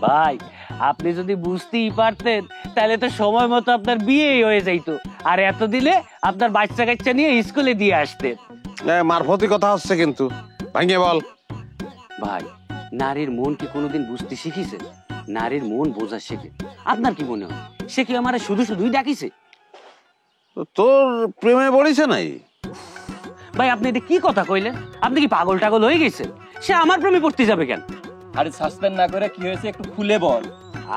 ভাই আপনি যদি বুঝতেই পারতেন তাহলে তো সময় মতো আপনার বিয়েই হয়ে যাইতো, আর এত দিলে আপনার বাচ্চা কাচ্চা নিয়ে স্কুলে দিয়ে আসতেন। মারফতি কথা হচ্ছে কিন্তু, ভাঙিয়ে বল। ভাই নারীর মন কি কোনোদিন বুঝতে শিখিছে? নারীর মন বোঝা শেখে। আপনার কি মনে হয় সে কি আমারে শুধু শুধুই ডাকিছে? তোর প্রেমে পড়েছে নাই? ভাই আপনি এটা কি কথা কইলেন? আপনি কি পাগল টাগল হয়ে গেছেন? সে আমার প্রেমে পড়তে যাবে কেন? আরে সাসপেন্ড না করে কি হয়েছে একটু খুলে বল।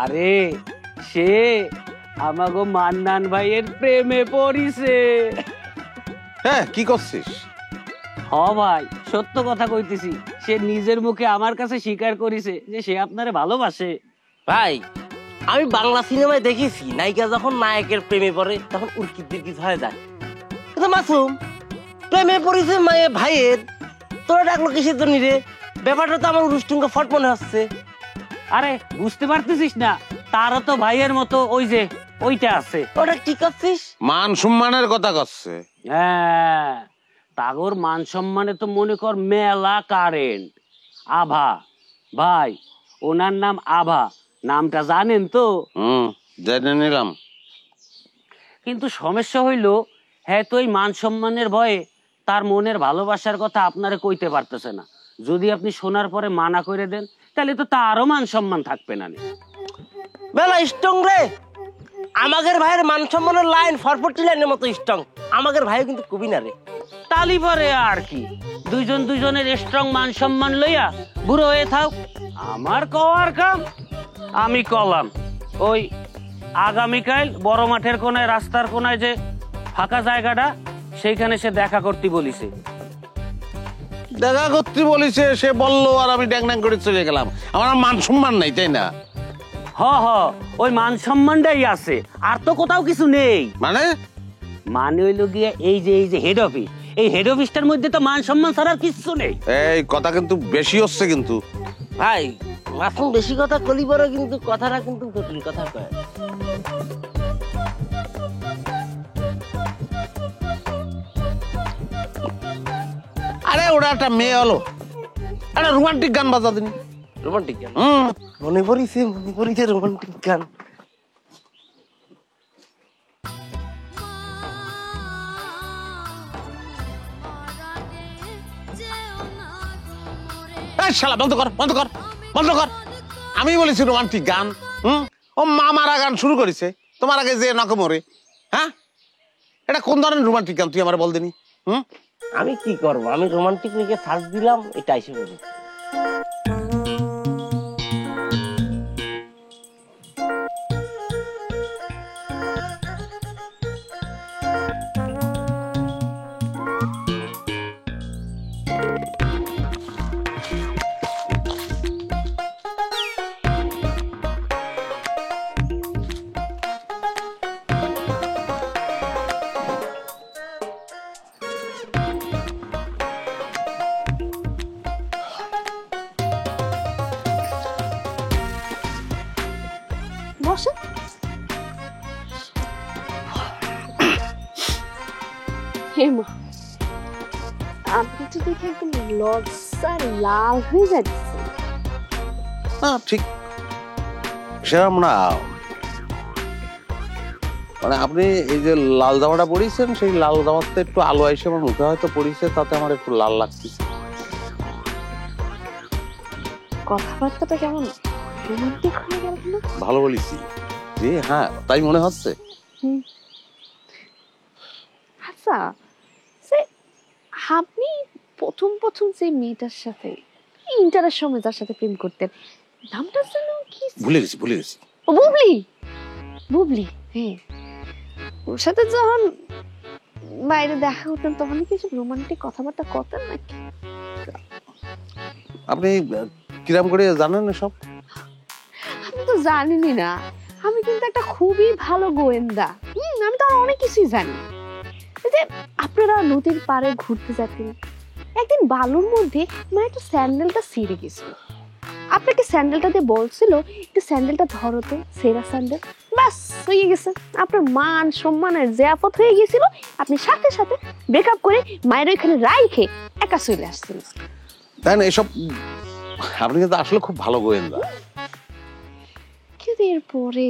আরে সে আমাগো মান্নান ভাইয়ের প্রেমে পড়িছে। হ্যাঁ, কি করছিস? হ ভাই সত্য কথা কইতেছি, সে নিজের মুখে আমার কাছে স্বীকার করেছে যে সে আপনারে ভালোবাসে। ভাই আমি বাংলা সিনেমায় দেখেছি নায়িকা যখন নায়কের প্রেমে পড়ে তখন উর্কিদ দির্কিদ হয়ে যায়। কিন্তু মাসুম প্রেমে পড়েছে মায়ে ভাইয়ের, তোরা ডাকলো কিসের জন্য রে? ব্যাপারটা তো আমার রুষ্টুঙ্গ ফট মনে হচ্ছে। আরে বুঝতে পারতেছিস না? তারও তো ভাইয়ের মতো ওই যে ওইটা আছে। ওটা কি করছিস? মান সম্মানের কথা করছে। হ্যাঁ, তাগর মান সম্মানে তো মনে কর মেলা কারেন্ট। আভা ভাই, ওনার নাম আভা, নামটা জানেন তো? জেনে নিলাম। কিন্তু সমস্যা হইল হ্যাঁ তো এই মান সম্মানের ভয়ে তার মনের ভালোবাসার কথা আপনারে কইতে পারতেছে না। যদি আপনি শোনার পরে মানা করে দেন তাহলে তো তারও মান সম্মান থাকবে না। বেলা স্ট্রং রে, আমাদের ভাইয়ের মান সম্মানের লাইন 440 লাইনের মতো স্ট্রং। আমাদের ভাই কিন্তু কবি না রে। তালি পরে আর কি, দুইজন দুইজনের স্ট্রং মান সম্মান লইয়া বুড়ো হয়ে থাক। আমার কওয়ার কাম আমি কলাম। ওই আগামীকাল বড় মাঠের কোনায়, রাস্তার কোনায় যে ফাঁকা জায়গাটা, সেইখানে সে দেখা করতে বলিছে। দেখা করতে বলিছে, সে বললো আর আমি ড্যাং ড্যাং করে চলে গেলাম। আমার মান সম্মান নাই, তাই না? হ হ, ওই মান সম্মানটাই আছে, আর তো কোথাও কিছু নেই। মানে হইল গিয়ে এই যে হেড অফিস, এই হেড অফিসটার মধ্যে তো মান সম্মান ছাড়া কিছু নেই। এই কথা কিন্তু বেশি হচ্ছে কিন্তু। ভাই মাসুম বেশি কথা কলি পরে কিন্তু কথাটা কিন্তু জটিল কথা কয়। আরে ওটা একটা মেয়ে হলো, একটা রোমান্টিক গান বাজা দিন। রোমান্টিক গান মনে পড়িছে রোমান্টিক গান। এই শালা বন্ধ কর বন্ধ কর বন্ধ কর। আমি বলেছি রোমান্টিক গান। ও মা মারা গান শুরু করেছে তোমার আগে যে নকে মরে। হ্যাঁ, এটা কোন ধরনের রোমান্টিক গান তুই আমার বল দিনি? আমি কি করবো, আমি রোমান্টিক লিখে সার্চ দিলাম, এটা এসে বলি। বসেন। হে মা, আপনি তো দেখে একদম লজ্জায় লাল হয়ে যাচ্ছে। না ঠিক সেরকম না, মানে আপনি এই যে লাল জামাটা পরিয়েছেন সেই লাল জামাতে একটু আলো এসে আমার মুখে হয়তো পরিয়েছে, তাতে আমার একটু লাল লাগতেছে। কথাবার্তাটা কেমন রোমান্টিক হয়ে গেল না? ভালো বলেছি জি, হ্যাঁ তাই মনে হচ্ছে। আচ্ছা, সে আপনি প্রথম প্রথম যে মেয়েটার সাথে ইন্টারের সময় যার সাথে প্রেম করতেন, নামটা যেন কি? ভুলে গেছি ভুলে গেছি। ও বুবলি, বুবলি, হ্যাঁ। ওর সাথে যখন বাইরে দেখা করতেন তখন কিছু রোমান্টিক কথাবার্তা করতেন নাকি? আপনি কিরাম করে জানেন সব? আমি তো জানিনি না, আমি কিন্তু একটা খুবই ভালো গোয়েন্দা। আমি তো আর অনেক কিছুই জানি। এই যে আপনারা নদীর পাড়ে ঘুরতে যেতেন, একদিন বালুর মধ্যে মানে একটু স্যান্ডেলটা ছিঁড়ে গেছিল। আপনাকে স্যান্ডেলটা দিয়ে বলছিল একটু স্যান্ডেলটা ধরো তো, সেরা স্যান্ডেল। ব্যাস হয়ে গেছে, আপনার মান সম্মানের জিয়াফত হয়ে গেছিল। আপনি সাথে সাথে ব্রেকআপ করে মায়ের ওইখানে রাইখে একা চলে আসছেন। তাই না? এসব আপনি কিন্তু আসলে খুব ভালো গোয়েন্দা। কিন্তু এরপরে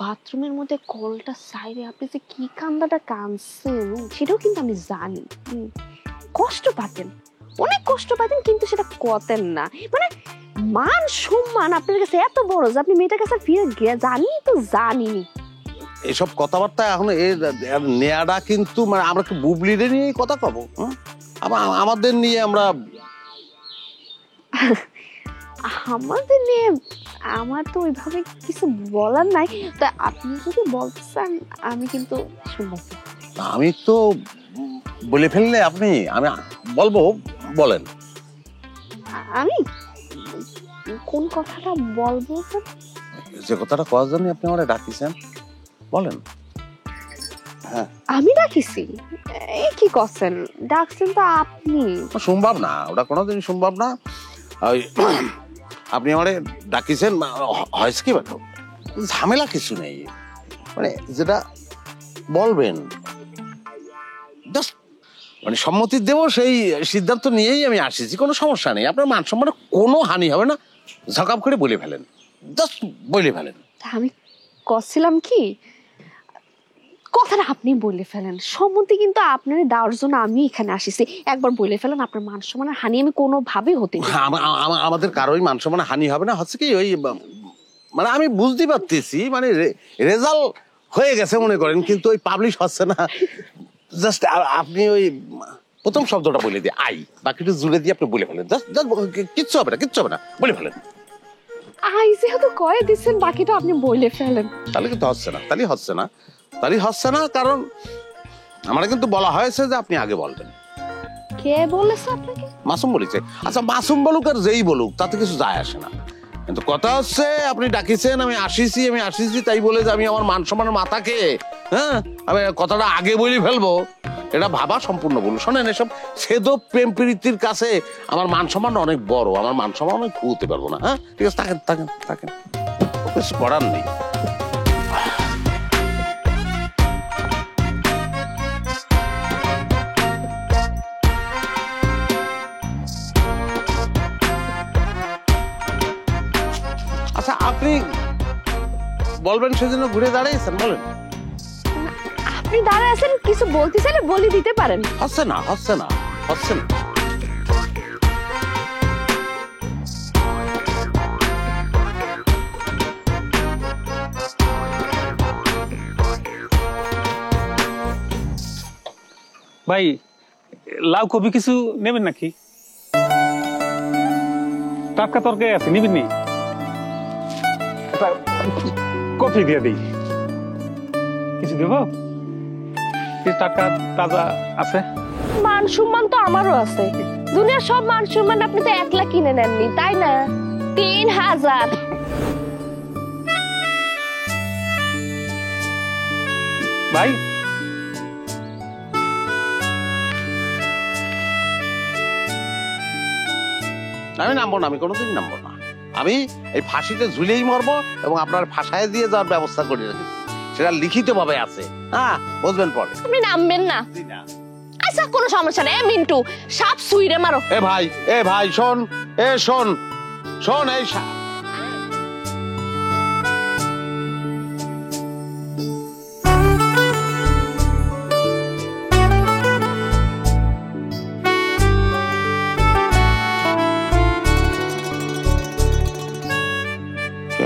বাথরুমের মধ্যে কলটা সাইডে আপনি যে কি কান্দাটা কাঁদছেন সেটাও কিন্তু আমি জানি। কষ্ট পাতেন, অনেক কষ্ট পাতেন, কিন্তু সেটা করতেন না। মানে মান সম্মান আপনার কাছে এত বড় যে আপনি মেয়েটার কাছে ফিরে গিয়ে জানি তো জানিনি। এসব কথাবার্তা এখন নেয়াটা কিন্তু মানে আমরা কি বুবলিরে নিয়ে কথা কব? আমাদের নিয়ে আমরা আমাদের নিয়ে আমার তো ওইভাবে কিছু বলার নাই। তা আপনি যদি বলতে চান আমি কিন্তু শুনবো। আমি তো বলে ফেললে আপনি, আমি বলবো, বলেন। আমি কোন কথাটা বলবো? যে কথাটা করার জন্য আপনি আমার ডাকিছেন, বলেন। হ্যাঁ আমি ডাকিছি? এই কি করছেন, ডাকছেন তো আপনি। সম্ভব না, ওটা কোনোদিন সম্ভব না। আপনি আমারে ডাকিছেন, হয়েছে কি ব্যাপার, ঝামেলা কিছু নেই। মানে যেটা বলবেন জাস্ট মানে সম্মতি দেবো, সেই সিদ্ধান্ত নিয়েই আমি আসিছি। কোনো সমস্যা নেই, আপনার মান সম্মানে কোনো হানি হবে না। ঝকাপ করে বলে ফেলেন, জাস্ট বলে ফেলেন। আমি করছিলাম কি, কথাটা আপনি বলে ফেলেন। সম্মতি কিন্তু আপনার দেওয়ার জন্য আমি এখানে আসিছি। একবার বলে ফেলেন, আপনার মান সম্মানের হানি আমি কোনোভাবে হতে দিই না। আমাদের কারোই মান সম্মান হানি হবে না। হচ্ছে কি, ওই মানে আমি বুঝতে পারতেছি, মানে রেজাল্ট হয়ে গেছে মনে করেন, কিন্তু ওই পাবলিশ হচ্ছে না। জাস্ট আপনি ওই প্রথম শব্দটা বলে দিয়ে আই, বাকিটা জুড়ে দিয়ে আপনি বলে ফেলেন। কিচ্ছু হবে না, কিচ্ছু হবে না, বলে ফেলেন। আই যেহেতু কয়ে দিচ্ছেন, বাকিটা আপনি বলে ফেলেন। তাহলে কিন্তু হচ্ছে না, তাহলে হচ্ছে না, তাহলে হচ্ছে না। কারণ আমার কিন্তু বলা হয়েছে যে আপনি আগে বলবেন। কে বলেছে আপনাকে? মাসুম বলেছে। আচ্ছা মাসুম বলুক আর যেই বলুক, তাতে কিছু যায় আসে না। কিন্তু কথা হচ্ছে আপনি ডাকিছেন, আমি আসিছি তাই বলে যে আমি আমার মান সম্মানের মাথাকে, হ্যাঁ, আমি কথাটা আগে বলে ফেলবো, এটা ভাবা সম্পূর্ণ ভুল। শোনেন, এসব ছেদ প্রেম প্রীতির কাছে আমার মান সম্মান অনেক বড়, আমার মান সম্মান অনেক খুঁতে পারবো না। হ্যাঁ, ঠিক আছে, থাকেন থাকেন থাকেন, কিছু করার নেই। আচ্ছা, আপনি বলবেন সেজন্য ঘুরে দাঁড়িয়েছেন, বলেন। আপনি দাঁড়ায় আছেন, কিছু বলতে চাইলে বলি দিতে পারেন। হচ্ছে না, হচ্ছে না, হচ্ছে না। ভাই, লাউ কপি কিছু নেবেন নাকি? টাটকা তরকারি আছে, নিবেন নি? কফি দিয়ে দিই, কিছু দেব? টাটকা তাজা আছে। মান সম্মান তো আমারও আছে, দুনিয়ার সব মান সম্মান আপনি তো একলা কিনে নেননি, তাই না? 3000। ভাই, আমি নামবো না, আমি কোনোদিন নামবো না। আমি এই ফাঁসিতে ঝুলেই মরবো এবং আপনার ফাঁসায় দিয়ে যাওয়ার ব্যবস্থা করে রেখেছি, সেটা লিখিত ভাবে আছে। হ্যাঁ, বুঝবেন পরে। আপনি নামবেন না? আচ্ছা, কোনো সমস্যা নেই। মিন্টু, সাপ সুইরে মারো। এ ভাই, এ ভাই, শোন, এ শোন, শোন, এই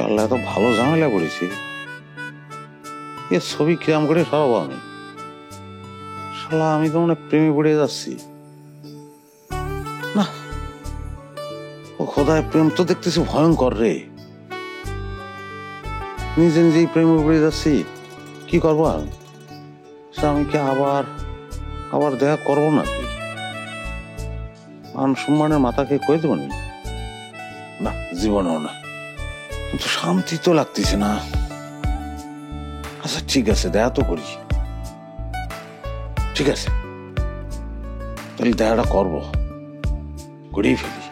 আল্লাহ, এত ভালো ঝামেলা করেছি। এ ছবি কিরাম করে সরাবো আমি? শালা, আমি তো মনে প্রেমে পড়ে যাচ্ছি। না, ও খোদায়, প্রেম তো দেখতেছি ভয়ঙ্কর রে। নিজে নিজেই প্রেমে পড়ে যাচ্ছি, কি করবো আর? আমি কি আবার দেখা করবো নাকি? মান সম্মানের মাথাকে কয়ে দেবো না, জীবনেও না। কিন্তু শান্তি তো লাগতেছে না। আচ্ছা, ঠিক আছে, দেখা তো করি। ঠিক আছে, তাহলে দেখাটা করবো, করেই ফেলি।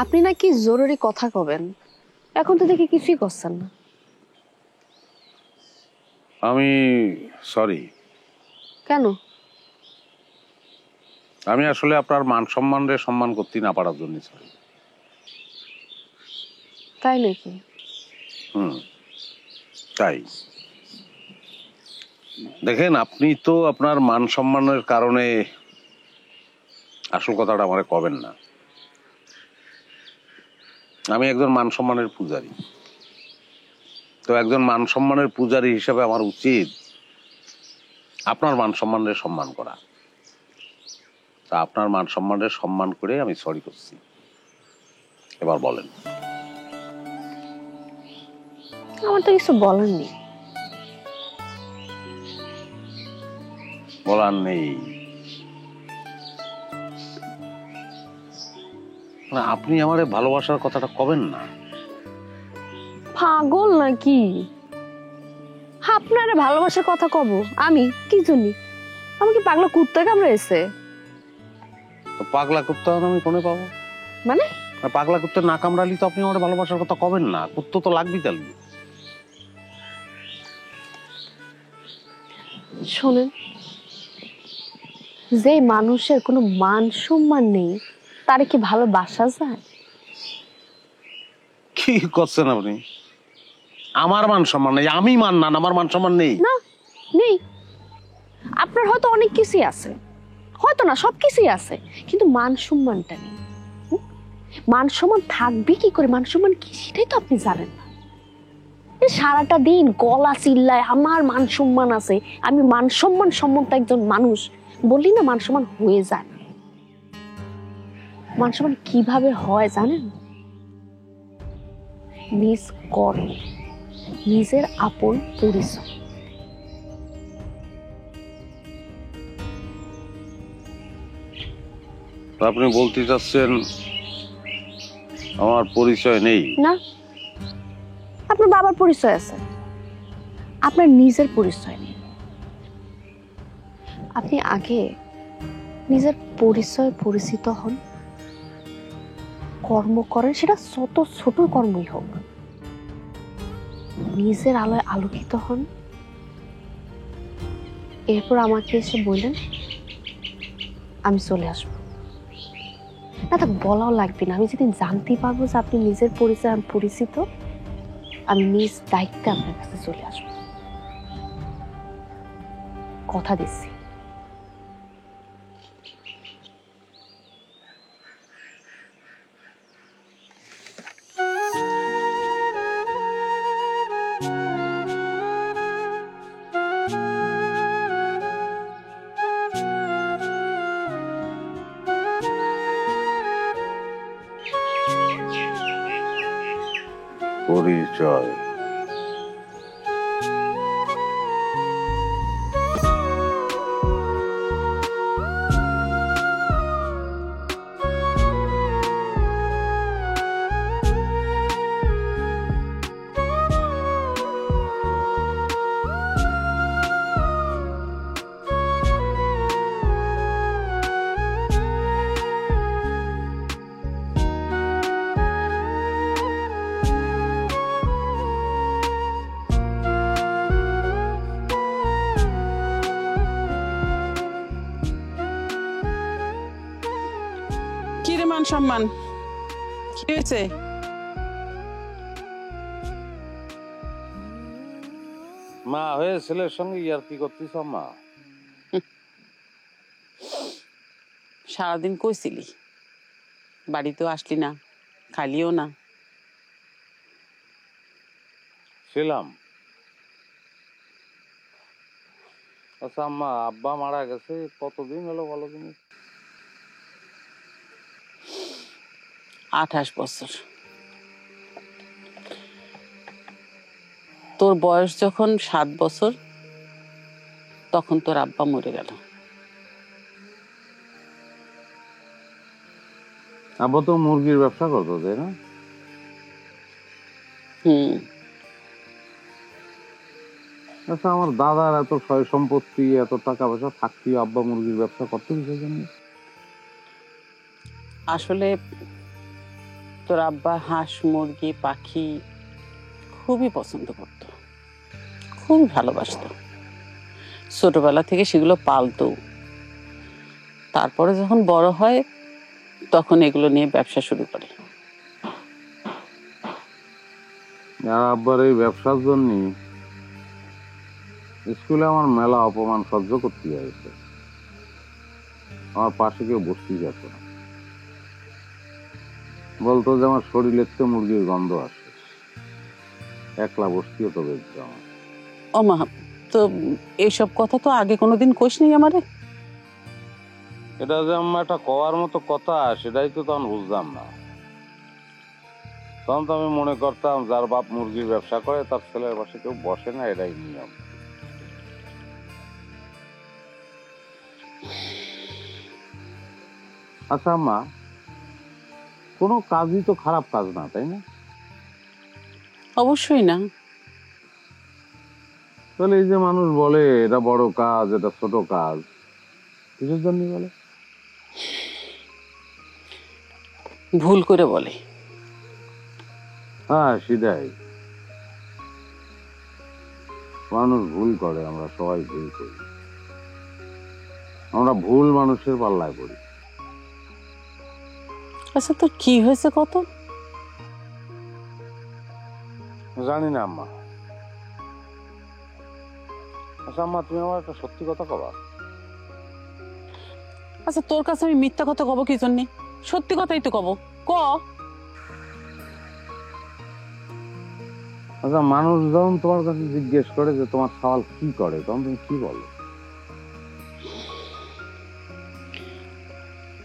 আপনি নাকি জরুরি কথা কবেন, এখন তো দেখি কিছুই করছেন না। আমি সরি। কেন? আমি আসলে আপনার মান সম্মানরে সম্মান করতে না পারার জন্য সরি। তাই নাকি? তাই দেখেন, আপনি তো আপনার মান সম্মানের কারণে আসল কথাটা আমারে কবেন না। আমি একজন মান সম্মানের পূজারী, তো একজন মান সম্মানের পূজারী হিসেবে আমার উচিত আপনার মান সম্মানের সম্মান করা। তা আপনার মান সম্মানের সম্মান করে আমি সরি করছি। এবার বলেন। আমার তো কিছু বলার নেই। বলার নেই? আপনি আমার ভালোবাসার কথাটা কবেন না? পাগল নাকি? আপনারে ভালোবাসার কথা কব আমি? কি জন্য? আমাকে পাগলা কুত্তা কামড়েছে? পাগলা কুত্তা আমি কোনে পাবো? মানে পাগলা কুত্তা না কামড়ালি তো আপনি আমার ভালোবাসার কথা কবেন না। কুত্তো তো লাগবে তাহলে। শোনেন, যে মানুষের কোনো মান সম্মান নেই তারে কি ভালোবাসা যায়? কি করছেন আপনি? আমার মান সম্মান নেই? আমি মান না, আমার মান সম্মান নেই? না, নেই। আপনার হয়তো অনেক কিছুই আছে, হয়তো না সবকিছুই আছে, কিন্তু মান সম্মানটা নেই। মান সম্মান থাকবে কি করে? মান সম্মান কি সেটাই তো আপনি জানেন না। সারাটা দিন গলা চিল্লায় আমার মান সম্মান আছে, আমি মান সম্মান সম্মত একজন মানুষ বললি না, মান সম্মান হয়ে যায় না। মান সম্মান কিভাবে হয় জানেন? নিজ কর্ম, নিজের আপন পরিচয়। আপনি বলতে চাচ্ছেন আমার পরিচয় নেই? না, আপনার বাবার পরিচয় আছে, আপনার নিজের পরিচয় নেই। আপনি আগে নিজের পরিচয় পরিচিত হন, কর্ম করেন, সেটা যত ছোট কর্মই হোক। নিজের আলোয় আলোকিত হন, এরপর আমাকে এসে বললেন আমি চলে আসবো। না, তা বলাও লাগবে না। আমি যেদিন জানতে পারবো যে আপনি নিজের পরিচয় পরিচিত, আমি নিজ দায়িত্বে আপনার কাছে চলে আসবো। কথা দিচ্ছি। পরিচয়? কি রে মান সম্মান, কি হয়েছে? মা হয়ে ছেলের সঙ্গে ইয়ার কি করতেছ মা? সারাদিন কইছিলি, বাড়িতেও আসলি না, খালিও না। ছিলাম। আচ্ছা আম্মা, আব্বা মারা গেছে কতদিন হলো বলো তুমি? 28 বছর। তোর বয়স যখন 7 বছর, তখন তোর আব্বা মরে গেল। আব্বা তো মুরগির ব্যবসা করতো, তাই না? আচ্ছা, আমার দাদার এত সয় সম্পত্তি, এত টাকা পয়সা থাকতে আব্বা মুরগির ব্যবসা করতে কিসের জন্য? আসলে তোর আব্বা হাঁস, মুরগি, পাখি খুবই পছন্দ করত, খুবই ভালোবাসতো। ছোটবেলা থেকে সেগুলো পালতো। তারপরে যখন বড় হয় তখন এগুলো নিয়ে ব্যবসা শুরু করে। আব্বার এই ব্যবসার জন্য স্কুলে আমার মেলা অপমান সহ্য করতে হয়েছে। আমার পাশে কেউ বসতেই যেত না, বলতো যে আমার শরীরের তো মুরগির গন্ধ আসে, একলা বসতেও তো বেশ আমার। ও মা, তো এইসব কথা তো আগে কোনোদিন কইস নি আমারে। এটা যে আমার একটা কওয়ার মতো কথা, সেটাই তো তখন বুঝলাম না। তখন তো আমি মনে করতাম যার বাপ মুরগির ব্যবসা করে তার ছেলের পাশে কেউ বসে না, এটাই নিয়ম। আচ্ছা আম্মা, কোনো কাজই তো খারাপ কাজ না, তাই না? অবশ্যই না। তাহলে এই যে মানুষ বলে এটা বড় কাজ, এটা ছোট কাজ, কিসের জন্য বলে? ভুল করে বলে। হ্যাঁ, সেটাই। মানুষ ভুল করে, আমরা সবাই ভুল করি। আমরা ভুল মানুষের পাল্লায় পড়ি। আচ্ছা, তোর কি হয়েছে কত? জানি না আম্মা। আচ্ছা আম্মা, তুমি আমার একটা সত্যি কথা কবা? আচ্ছা, তোর কাছে আমি মিথ্যা কথা কব কি জন্যে? সত্যি কথাই তো কব, ক। আচ্ছা, মানুষ যখন তোমার কাছে জিজ্ঞেস করে যে তোমার সওয়াল কি করে, তখন তুমি কি বলো?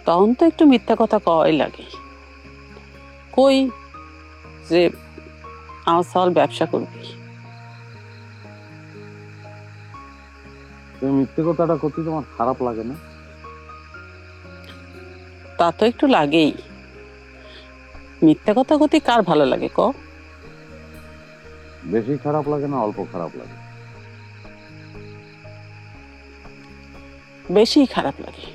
তখন তো একটু মিথ্যা কথা কওয়াই লাগে। কই যে আমার সওয়াল ব্যবসা করবি। তুমি মিথ্যে কথাটা করতে তোমার খারাপ লাগে না? তা তো একটু লাগেই। মিথ্যা কথা কথি কার ভালো লাগে ক? বেশি খারাপ লাগে না অল্প খারাপ লাগে? বেশি খারাপ লাগে।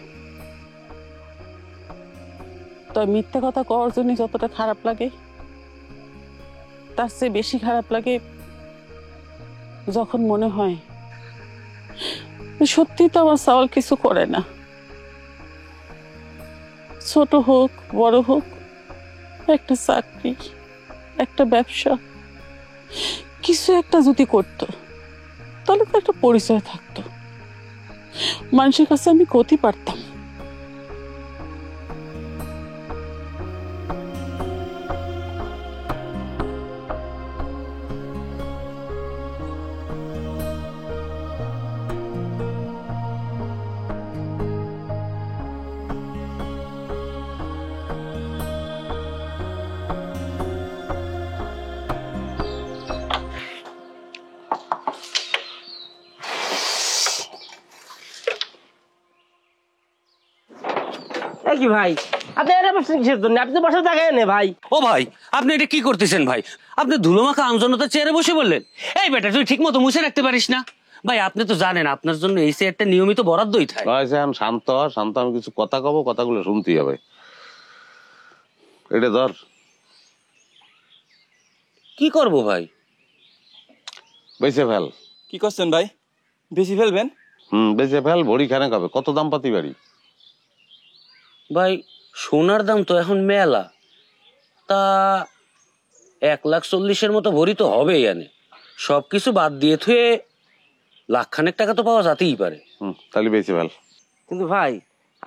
তো মিথ্যা কথা কওয়ার জন্য যতটা খারাপ লাগে, তার চেয়ে বেশি খারাপ লাগে যখন মনে হয় সত্যি তো আমার চাওয়াল কিছু করে না। ছোট হোক বড় হোক, একটা চাকরি, একটা ব্যবসা, কিছু একটা যদি করতো তাহলে তো একটা পরিচয় থাকতো, মানুষের কাছে আমি করতে পারতাম। কি ভাই আপনি এটা বসছেন কিসের জন্য? আপনি তো বসার জায়গায় নেই ভাই। ও ভাই, আপনি এটা কি করতেছেন ভাই? আপনি ধুলোমাখা আমজনতার চেয়ারে বসে বললেন, এই বেটা তুই ঠিক মতো মুছে রাখতে পারিস না? ভাই আপনি তো জানেন আপনার জন্য এই চেয়ারটা নিয়মিত বরাদ্দই থাকে। শান্ত হ, শান্ত। আমি কিছু কথা কব, কথাগুলো শুনতেই হবে। এটা ধর। কি করব ভাই? বেঁচে ফেল। কি করছেন ভাই? বেশি ফেলবেন? বেঁচে ফেল। ভরি খানে কবে? কত দাম পাতি বাড়ি? ভাই সোনার দাম তো এখন মেলা, তা 1,40,000 মতো ভরি তো হবেই। এনে সবকিছু বাদ দিয়ে থুয়ে লাখখানেক টাকা তো পাওয়া যেতেই পারে। তাহলে বেঁচে ফেল। কিন্তু ভাই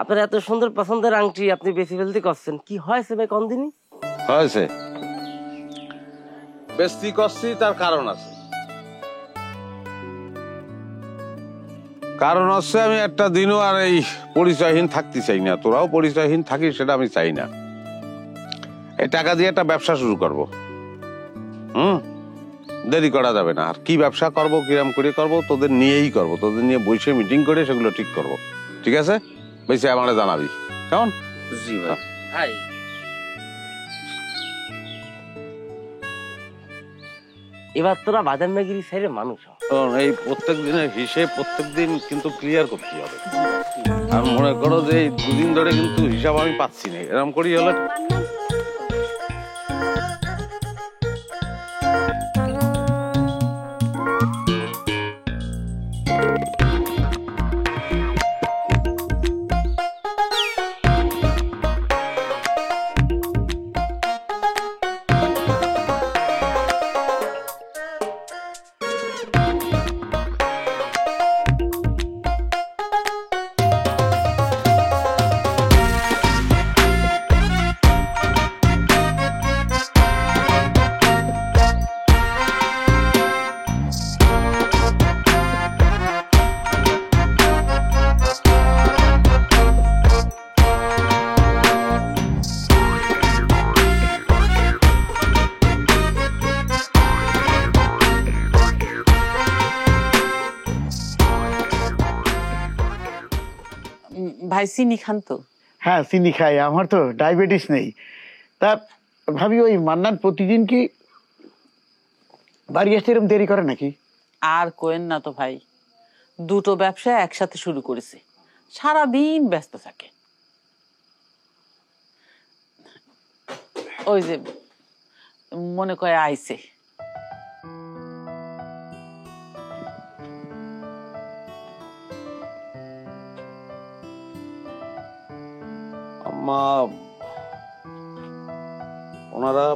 আপনার এত সুন্দর পছন্দের আংটি আপনি বেশি ফেলতে করছেন, কি হয়েছে ভাই কোন দিনই? হয়েছে বেশি করছি, তার কারণ আছে। কারণ হচ্ছে আমি একটা দিনও আর এই পরিচয়হীন থাকতে চাই না। তোরাও পরিচয়হীন থাকিস, সেটা আমি চাই না। এই টাকা দিয়ে একটা ব্যবসা শুরু করব। দেরি করা যাবে না। আর কি ব্যবসা করব, কিরম করে করব, তোদের নিয়েই করব। তোদের নিয়ে বসে মিটিং করে সেগুলো ঠিক করব। ঠিক আছে? বেশি আমারে জানাবি কেমন? জি ভাই। ভাই এবার তোরা বাদাম মেগিরি সাইডে মানুষ হ। এই প্রত্যেক দিনের হিসেব প্রত্যেক দিন কিন্তু ক্লিয়ার করতে হবে। আর মনে করো যে এই দুদিন ধরে কিন্তু হিসাব আমি পাচ্ছি না, এরকম করি হলে ভাই চিনি খান তো? হ্যাঁ চিনি খাই, আমার তো ডায়াবেটিস নেই। তা ভাবি ওই মান্নান প্রতিদিন কি বাড়ি আসতে এরকম দেরি করে নাকি? আর কোয়েন না তো ভাই, দুটো ব্যবসা একসাথে শুরু করেছে, সারাদিন ব্যস্ত থাকে। ওই যে মনে করে আইছে। ওনারা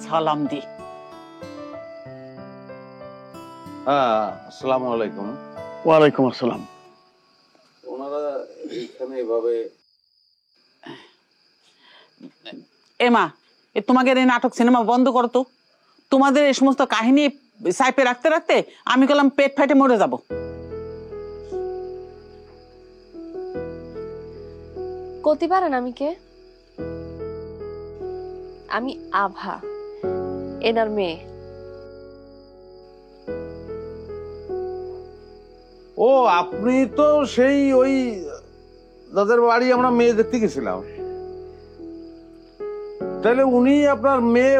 সালাম দি। হ্যাঁ, আসসালামু আলাইকুম। ওয়ালাইকুম আসসালাম। ওনারা এখানে এভাবে এমা, তোমাদের এই নাটক সিনেমা বন্ধ করো তো। তোমাদের এই সমস্ত কাহিনী সাইপে রাখতে রাখতে আমি বললাম পেট ফাইটে মরে যাব। করতে পারেন আমি কে? আমি আভা, এনার মেয়ে। ও আপনি তো সেই ওই যাদের বাড়ি আমরা মেয়ে দেখতে গেছিলাম, তাহলে উনি আপনার মেয়ে?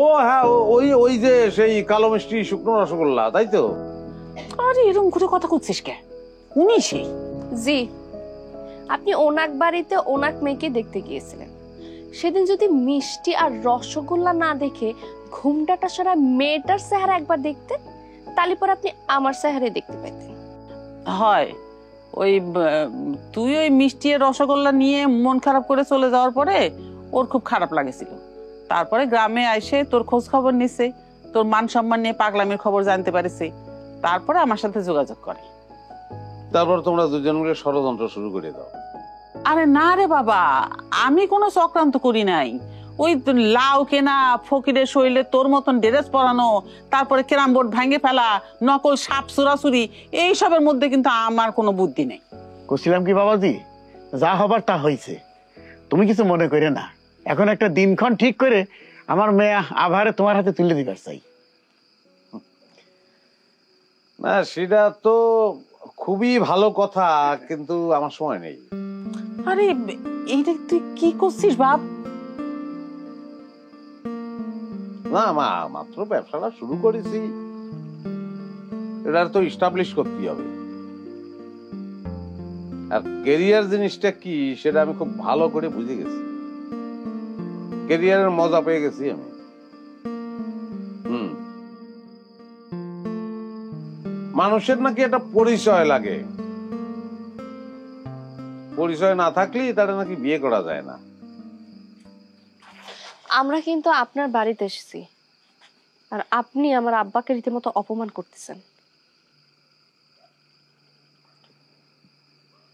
ও হ্যাঁ, ওই ওই যে সেই কালো মিষ্টি শুকনো রসগোল্লা, তাই তো? আরে এরকম করে কথা করছিস কে? উনি সেই? জি, আপনি ওনাক বাড়িতে ওনাক মেয়েকে দেখতে গিয়েছিলেন। সেদিন যদি মিষ্টি আর রসগোল্লা না দেখে ঘুমটাটা সারা মেয়েটার চেহারা একবার দেখতেন, তাহলে পরে আপনি আমার চেহারা দেখতে পেতেন। হয় ওই তুই ওই মিষ্টি আর রসগোল্লা নিয়ে মন খারাপ করে চলে যাওয়ার পরে ওর খুব খারাপ লাগেছিল। তারপরে গ্রামে এসে তোর খোঁজ খবর নিছে, তোর মান সম্মান নিয়ে পাগলামির খবর জানতে পারিছে, তারপরে আমার সাথে যোগাযোগ করে। তারপর তোমরা দুজন মিলে ষড়যন্ত্র শুরু করে দাও। আরে না রে বাবা, আমি কোনো চক্রান্ত করি নাই। ওই লাউ কেনা, ফকিরের শরীরে তোর মতন ড্রেস পরানো, তারপরে ক্যারাম বোর্ড ভাঙে ফেলা, নকল সাপ চুরাচুরি, এইসবের মধ্যে কিন্তু আমার কোনো বুদ্ধি নেই। করছিলাম কি বাবাজি, যা হবার তা হয়েছে, তুমি কিছু মনে করে না। এখন একটা দিনক্ষণ ঠিক করে আমার মেয়ে আভারে তোমার হাতে তুলে দিবার চাই। না, সেটা তো খুবই ভালো কথা, কিন্তু আমার সময় নেই। আরে এইটা তুই কি করছিস বাপ? না মা, মাত্র ব্যবসাটা শুরু করেছি, এটা তো ইস্টাবলিশ করতে হবে। আর ক্যারিয়ার জিনিসটা কি সেটা আমি খুব ভালো করে বুঝে গেছি। ক্যারিয়ারের মজা পেয়ে গেছি আমি। মানুষের নাকি একটা পরিচয় লাগে, পরিচয় না থাকলেই তারা নাকি বিয়ে করা যায় না। আমরা কিন্তু আপনার বাড়িতে এসেছি, আর আপনি আমার আব্বাকে রীতিমতো অপমান করতেছেন।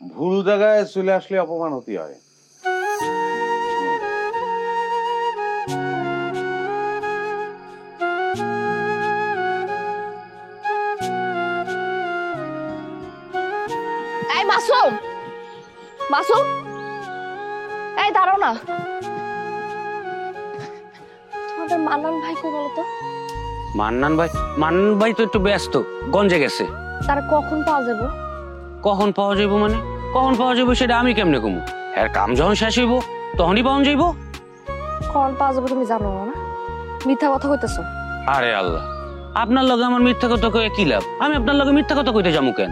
ভুল জায়গায় চলে আসলে অপমান হতে হয়। এই মাসুম, মাসুম, এই দাঁড়াও না। তোমাদের মান্নান ভাই কো বলো তো? মান্নান ভাই তো একটু ব্যস্ত, গঞ্জে গেছে। তারা কখন পাওয়া যাবো? কখন পাওয়া যাইব মানে? কখন পাওয়া যাইব সেটা আমি কেমনে কমু? এর কাম যখন শেষ হইব তখনই পাওয়া যাইব। কখন পাওয়া যাবো তুমি জানো না? মিথ্যা কথা কইতেছো। আরে আল্লাহ, আপনার লগে আমার মিথ্যা কথা কয়ে কি লাভ? আমি আপনার লগে মিথ্যা কথা কইতে যাবো কেন?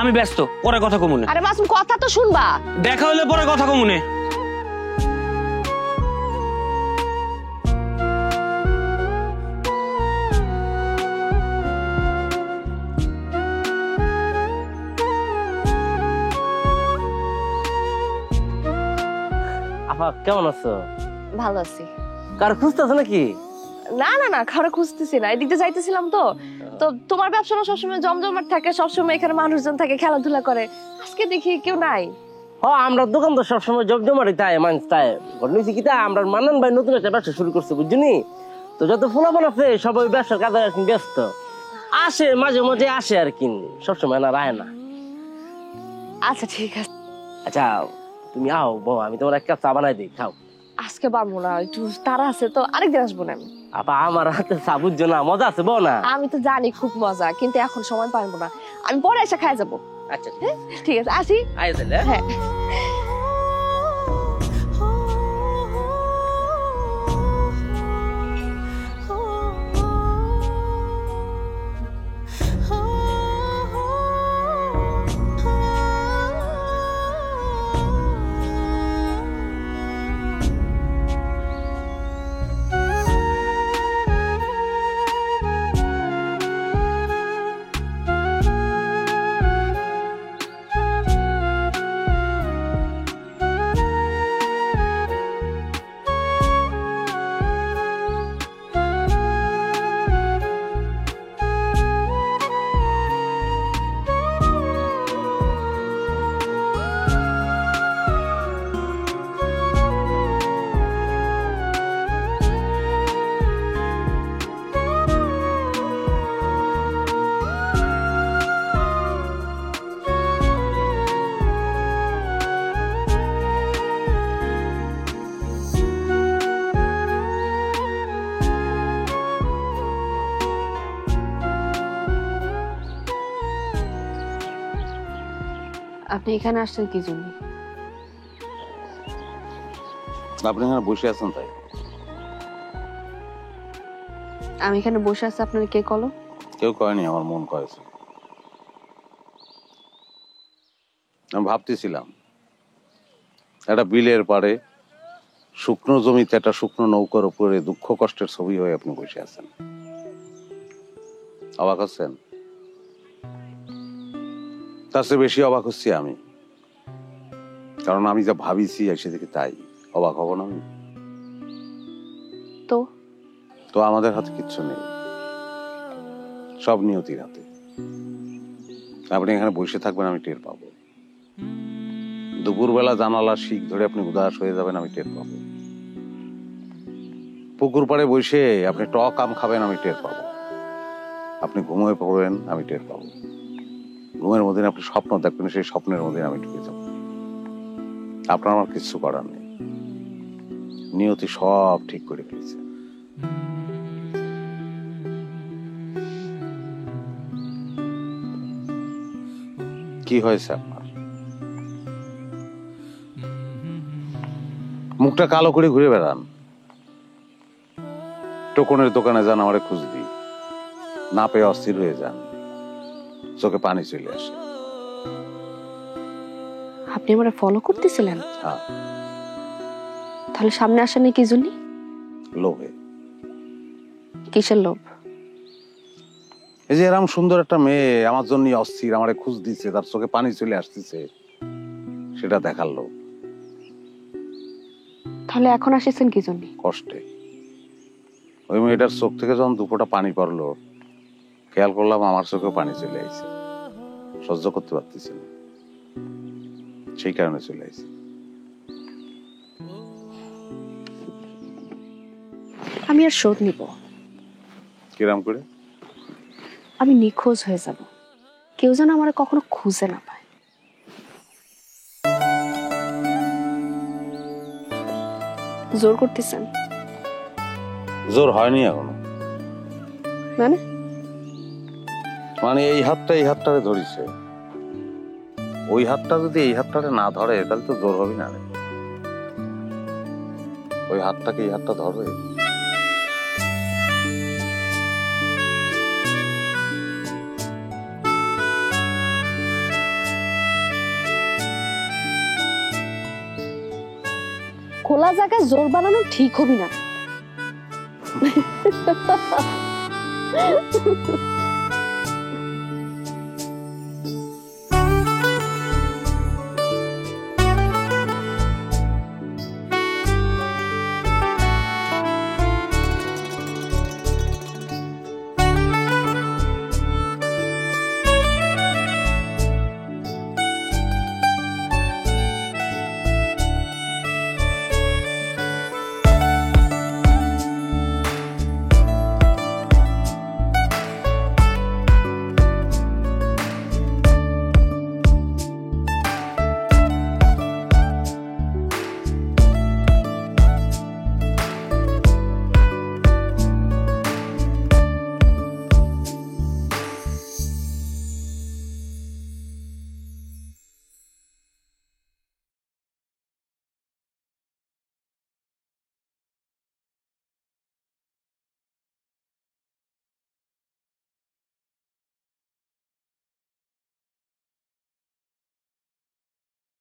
আমি ব্যস্ত, পরে কথা কমুনে। আরে মাসুম, কথা তো শুনবা। দেখা হইলে পরে কথা কমুনে। আপা কেমন আছো? ভালো আছি। কার খুঁজতেছো নাকি? না না না, কারো খুঁজতেছি না, এদিকে যাইতেছিলাম তো। তো তোমার ব্যবসা সবসময় জমজমাট থাকে, সবসময় এখানে মানুষজন থাকে, খেলাধুলা করে। আজকে দেখি কেউ নাই। আমরা দোকান তো সবসময় জমজমাটি তাই মানুষ তাই ঘটনা কি তা আমরা মান্নান ভাই নতুন একটা ব্যবসা শুরু করছে বুঝছিনি। তো যত ফোলাফোন আছে সবাই ব্যবসার কাজে আর কি ব্যস্ত, আসে মাঝে মাঝে আসে আর কি, সবসময় না রায় না। আচ্ছা ঠিক আছে। আচ্ছা তুমি আও বউ, আমি তোমার এক কাপ চা বানাই দিই, খাও। আজকে পারবো না, একটু তারা আছে তো, আরেকদিন আসবো না আমি। আপা আমার হাতে চা বুঝছো না, মজা আছে বউ না? আমি তো জানি খুব মজা, কিন্তু এখন সময় পারবো না, আমি পরে এসে খাই যাবো। আচ্ছা ঠিক আছে, আসি। আয় তাহলে। হ্যাঁ। আপনি এখানে আসছেন কি জন্য? আপনি এখানে বসে আছেন তাই। আমি এখানে বসে আছি আপনার কে কলো? কেউ কয়নি, আমার মন কয়েছে। আমি ভাবতেছিলাম একটা বিলের পাড়ে শুকনো জমিতে একটা শুকনো নৌকার উপরে দুঃখ কষ্টের ছবি হয়ে আপনি বসে আছেন। অবাক হচ্ছেন? তার চেয়ে বেশি অবাক হচ্ছি আমি, কারণ আমি যা ভাবিছি এসে দেখি তাই। অবাক হব না আমি? তো তো আমাদের হাতে কিচ্ছু নেই, সব নিয়তির হাতে। আপনি এখানে বসে থাকবেন, আমি টের পাবো। দুপুরবেলা জানালা শিক ধরে আপনি উদাস হয়ে যাবেন, আমি টের পাবো। পুকুর পাড়ে বসে আপনি টক আম খাবেন, আমি টের পাবো। আপনি ঘুমিয়ে পড়বেন, আমি টের পাবো। ঘুমের মধ্যে আপনি স্বপ্ন দেখবেন, সেই স্বপ্নের মধ্যে আমি ঢুকে যাব। আপনার আমার কিচ্ছু করার নেই, নিয়তি সব ঠিক করে ফেলেছে। কি হয়েছে আপনার? মুখটা কালো করে ঘুরে বেড়ান। টোকনের দোকানে যান, আমারে খুঁজ দিই, না পেয়ে অস্থির হয়ে যান, চোখে পানি চলে আসে। আপনি আমারে ফলো করতেছিলেন? হ্যাঁ। তাহলে সামনে আসেন কি জন্য? লোভে। কিসের লোভ? এই যে এরকম সুন্দর একটা মেয়ে আমার জন্য অস্থির, আমারে খুঁজ দিচ্ছে, তার চোখে পানি চলে আসতেছে, সেটা দেখার লোভ। তাহলে এখন আসেছেন কি জন্য? কষ্টে। ওই মেয়েটার চোখ থেকে যখন দুপোটা পানি পড়লো, খেয়াল করলাম আমার চোখেও পানি চলে আসছে। সহ্য করতে পারতেছি না, সেই কারণে চলে আসছে। আমি আর শোধ নিব। কিরাম করে? আমি নিখোঁজ হয়ে যাব, কেউ যেন আমার কখনো খুঁজে না পায়। জোর করতেছেন? জোর হয়নি এখনো। মানে এই হাতটা এই হাতটারে ধরিছে, ওই হাতটা যদি এই হাতটারে না ধরে তাহলে তো জোর হবে না। ওই হাতটাকে এই হাতটা ধরবে। খোলা জায়গায় জোর বানানো ঠিক হবি না।